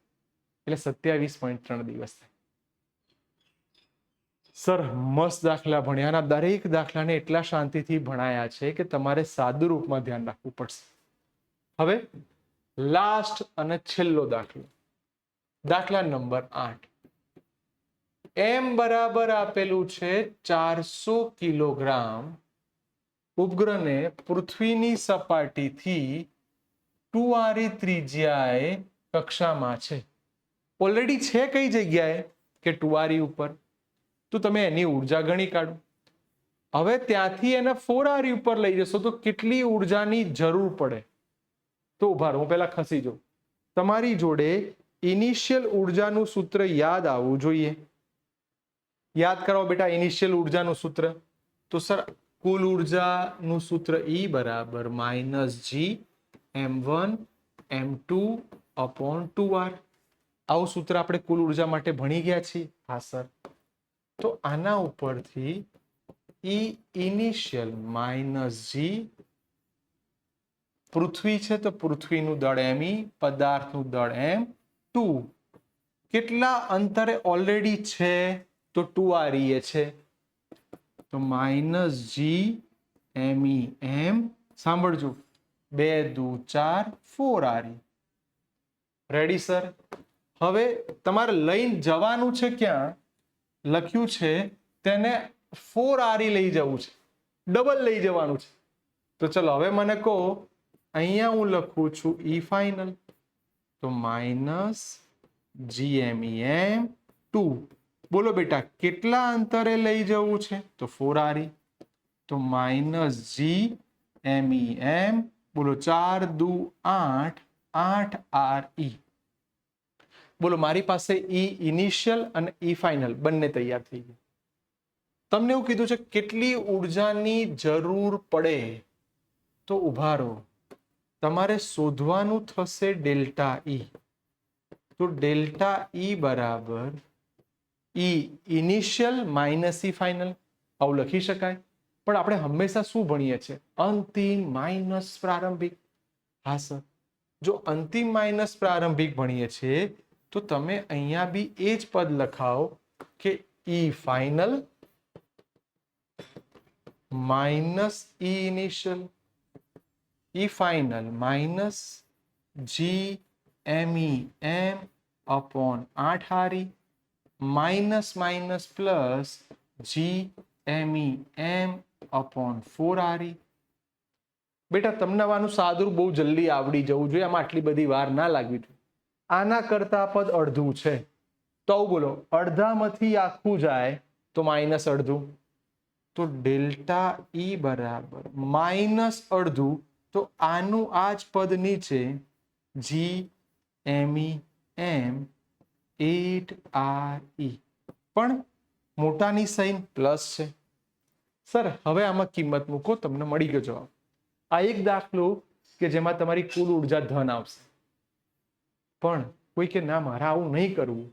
એટલે 27.3 દિવસ થાય. સર મસ્ત દાખલા ભણ્યા. દરેક દાખલાને એટલા શાંતિથી ભણાયા છે કે તમારે સાદું રૂપમાં ધ્યાન રાખવું પડશે. હવે લાસ્ટ અને છેલ્લો દાખલો, દાખલા નંબર 8. એમ બરાબર આપેલું છે 400 કિલોગ્રામ. ઉપગ્રહને પૃથ્વીની સપાટીથી 2r ત્રિજ્યાએ કક્ષામાં છે. ઓલરેડી છે કઈ જગ્યાએ? કે 2r ઉપર. તો તમે એની ઉર્જા ગણી કાઢો. હવે ત્યાંથી એને 4r ઉપર લઈ જશો તો કેટલી ઉર્જાની જરૂર પડે? તો ઉભા રહો, હું પહેલા ખસી જાઉં. તમારી જોડે ઇનિશિયલ ઉર્જાનું સૂત્ર યાદ આવવું જોઈએ. યાદ કરાવો બેટા ઇનિશિયલ ઉર્જાનું સૂત્ર. તો સર કુલ ઉર્જાનું સૂત્ર E બરાબર -G m1 m2 / 2r. આવું સૂત્ર આપણે કુલ ઉર્જા માટે ભણી ગયા છીએ. હા સર. તો આના ઉપરથી E ઇનિશિયલ -G, પૃથ્વી છે તો પૃથ્વીનું દળ me, પદાર્થનું દળ m2. કેટલા અંતરે ઓલરેડી છે? તો 2r છે, તો -G me m. સાંભળજો, 2 દુ 4 4r. Ready sir? હવે તમારે લઈને જવાનું છે ક્યાં? લખ્યું છે તેને 4r લઈ જવું છે, ડબલ લઈ જવાનું છે. તો ચલો હવે મને કહો, અહીંયા હું લખું છું E ફાઇનલ, તો -GMEM2. બોલો બેટા કેટલા અંતરે લઈ જવું છે? તો 4r. તો -GMEM, બોલો 4 દુ 8 8re. બોલો મારી પાસે E ઇનિશિયલ અને E ફાઇનલ બંને તૈયાર થઈ ગયું. તમને એવું કીધું છે કેટલી ઉર્જાની જરૂર પડે, તો ઉભા રહો, તમારે શોધવાનું થશે ડેલ્ટા E. તો ડેલ્ટા E બરાબર E ઇનિશિયલ -E ફાઇનલ. આવું લખી શકાય. પણ આપણે હંમેશા શું ભણીએ છીએ? અંતિમ માઇનસ પ્રારંભિક. હા સર. જો અંતિમ માઇનસ પ્રારંભિક ભણીએ છીએ તો તમે અહીંયા બી એ જ પદ લખાવો કે E final minus E initial E final minus G M E M upon 8 આરી minus minus plus G M E M upon 4 આરી. બેટા તમને આનું સાદું બહુ જલ્દી આવડી જવું જોઈએ, આમાં આટલી બધી વાર ના લાગવી જોઈએ. આના કરતા પદ અડધું છે તો આવું બોલો, અડધામાંથી આખું જાય તો માઇનસ અડધું, તો ડેલ્ટા ઈ બરાબર માઇનસ અડધું, તો આનું આ જ પદ નીચે જી એમ ઈ એમ 8 પણ મોટાની સાઈન પ્લસ છે. સર હવે આમાં કિંમત મૂકો, તમને મળી ગયો જવાબ. આ એક દાખલો કે જેમાં તમારી કુલ ઉર્જા ધન આવશે, પણ કોઈ કે ના મારે આવું નહીં કરવું,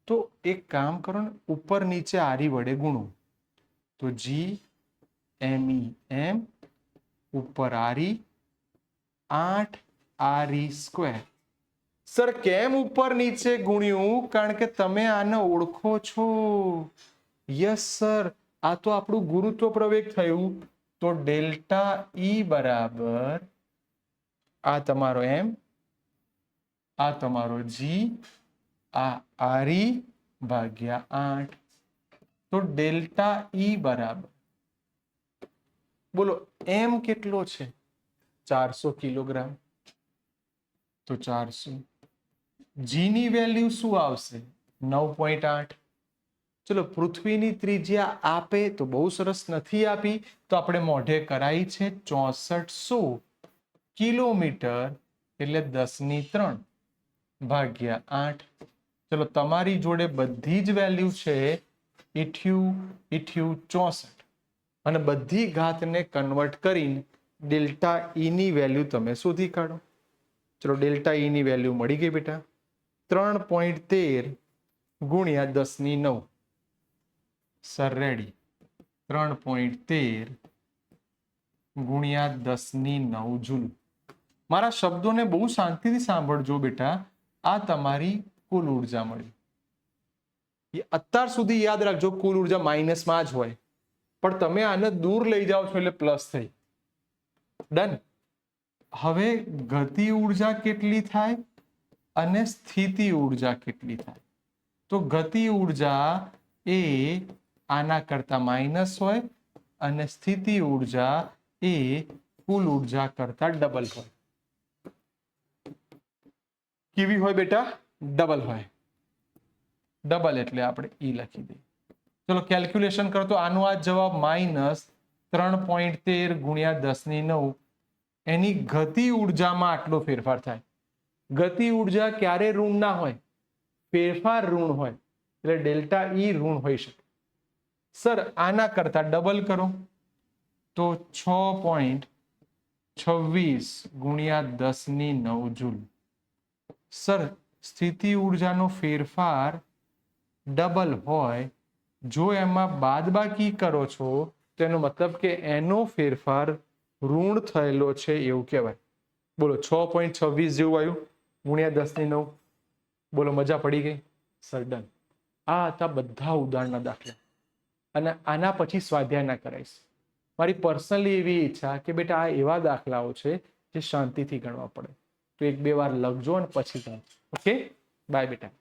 તો એક કામ કરો ને, ઉપર નીચે આરી વડે ગુણો, તો જી એમ ઈ એમ ઉપર આરી 8 આરી સ્ક્વેર. સર કેમ ઉપર નીચે ગુણ્યું? કારણ કે તમે આને ઓળખો છો. યસ સર, આ તો આપણું ગુરુત્વ પ્રવેગ થયું. તો ડેલ્ટા ઈ બરાબર આ તમારો એમ, આ તમારો જી, આ આરી ભાગ્યા 8. તો ડેલ્ટા ઈ બરાબર બોલો એમ કેટલો છે? 400 કિલોગ્રામ. તો 400. જી ની વેલ્યુ શું આવશે? 9.8. ચલો પૃથ્વીની ત્રિજ્યા આપે તો બહુ સરસ, નથી આપી તો આપણે મોઢે કરાઈ છે 6400 કિલોમીટર એટલે 10³ ભાગ્યા 8. ચલો તમારી જોડે બધી જ વેલ્યુ છે 64 અને બધી ઘાતને કન્વર્ટ કરીને ડેલ્ટા ઈ ની વેલ્યુ તમે શોધી કાઢો. ચલો ડેલ્ટા ઈ ની વેલ્યુ મળી ગઈ બેટા, 3.13 ગુણ્યા 10⁹. સર રેડી, 3.13 ગુણ્યા 10⁹ જૂલ. મારા શબ્દોને બહુ શાંતિથી સાંભળજો બેટા. આ તમારી કુલ ઉર્જા મળી. અત્યાર સુધી યાદ રાખજો કુલ ઉર્જા માઇનસમાં જ હોય, પણ તમે આને દૂર લઈ જાઓ છો એટલે પ્લસ થઈ. ડન. હવે ગતિ ઉર્જા કેટલી થાય અને સ્થિતિ ઉર્જા કેટલી થાય? તો ગતિ ઉર્જા એ આના કરતા માઇનસ હોય અને સ્થિતિ ઉર્જા એ કુલ ઉર્જા કરતા ડબલ હોય. કેવી હોય બેટા? ડબલ હોય. ડબલ એટલે આપણે ઈ લખી દઈએ. ચલો કેલ્ક્યુલેશન કરો તો આનો આ જવાબ -3.13 ગુણ્યા 10⁹. એની ગતિ ઉર્જામાં આટલો ફેરફાર થાય. ગતિ ઉર્જા ક્યારે ઋણ ના હોય? ફેરફાર ઋણ હોય, એટલે ડેલ્ટા ઈ ઋણ હોઈ શકે. સર આના કરતા ડબલ કરો તો 6.26 ગુણ્યા 10⁹ જૂલ. સર સ્થિતિ ઉર્જાનો ફેરફાર ડબલ હોય, જો એમાં બાદબાકી કરો છો તો એનો મતલબ કે એનો ફેરફાર ઋણ થયેલો છે એવું કહેવાય. બોલો 6.26 જેવું આવ્યું ગુણ્યા 10⁹. બોલો મજા પડી ગઈ? Sir done. આ હતા બધા ઉદાહરણના દાખલા, અને આના પછી સ્વાધ્યાય ના કરાઈશ. મારી પર્સનલી એવી ઈચ્છા કે બેટા આ એવા દાખલાઓ છે જે શાંતિથી ગણવા પડે, તો 1-2 વાર લખજો અને પછી ગણજો. ઓકે, બાય બેટા.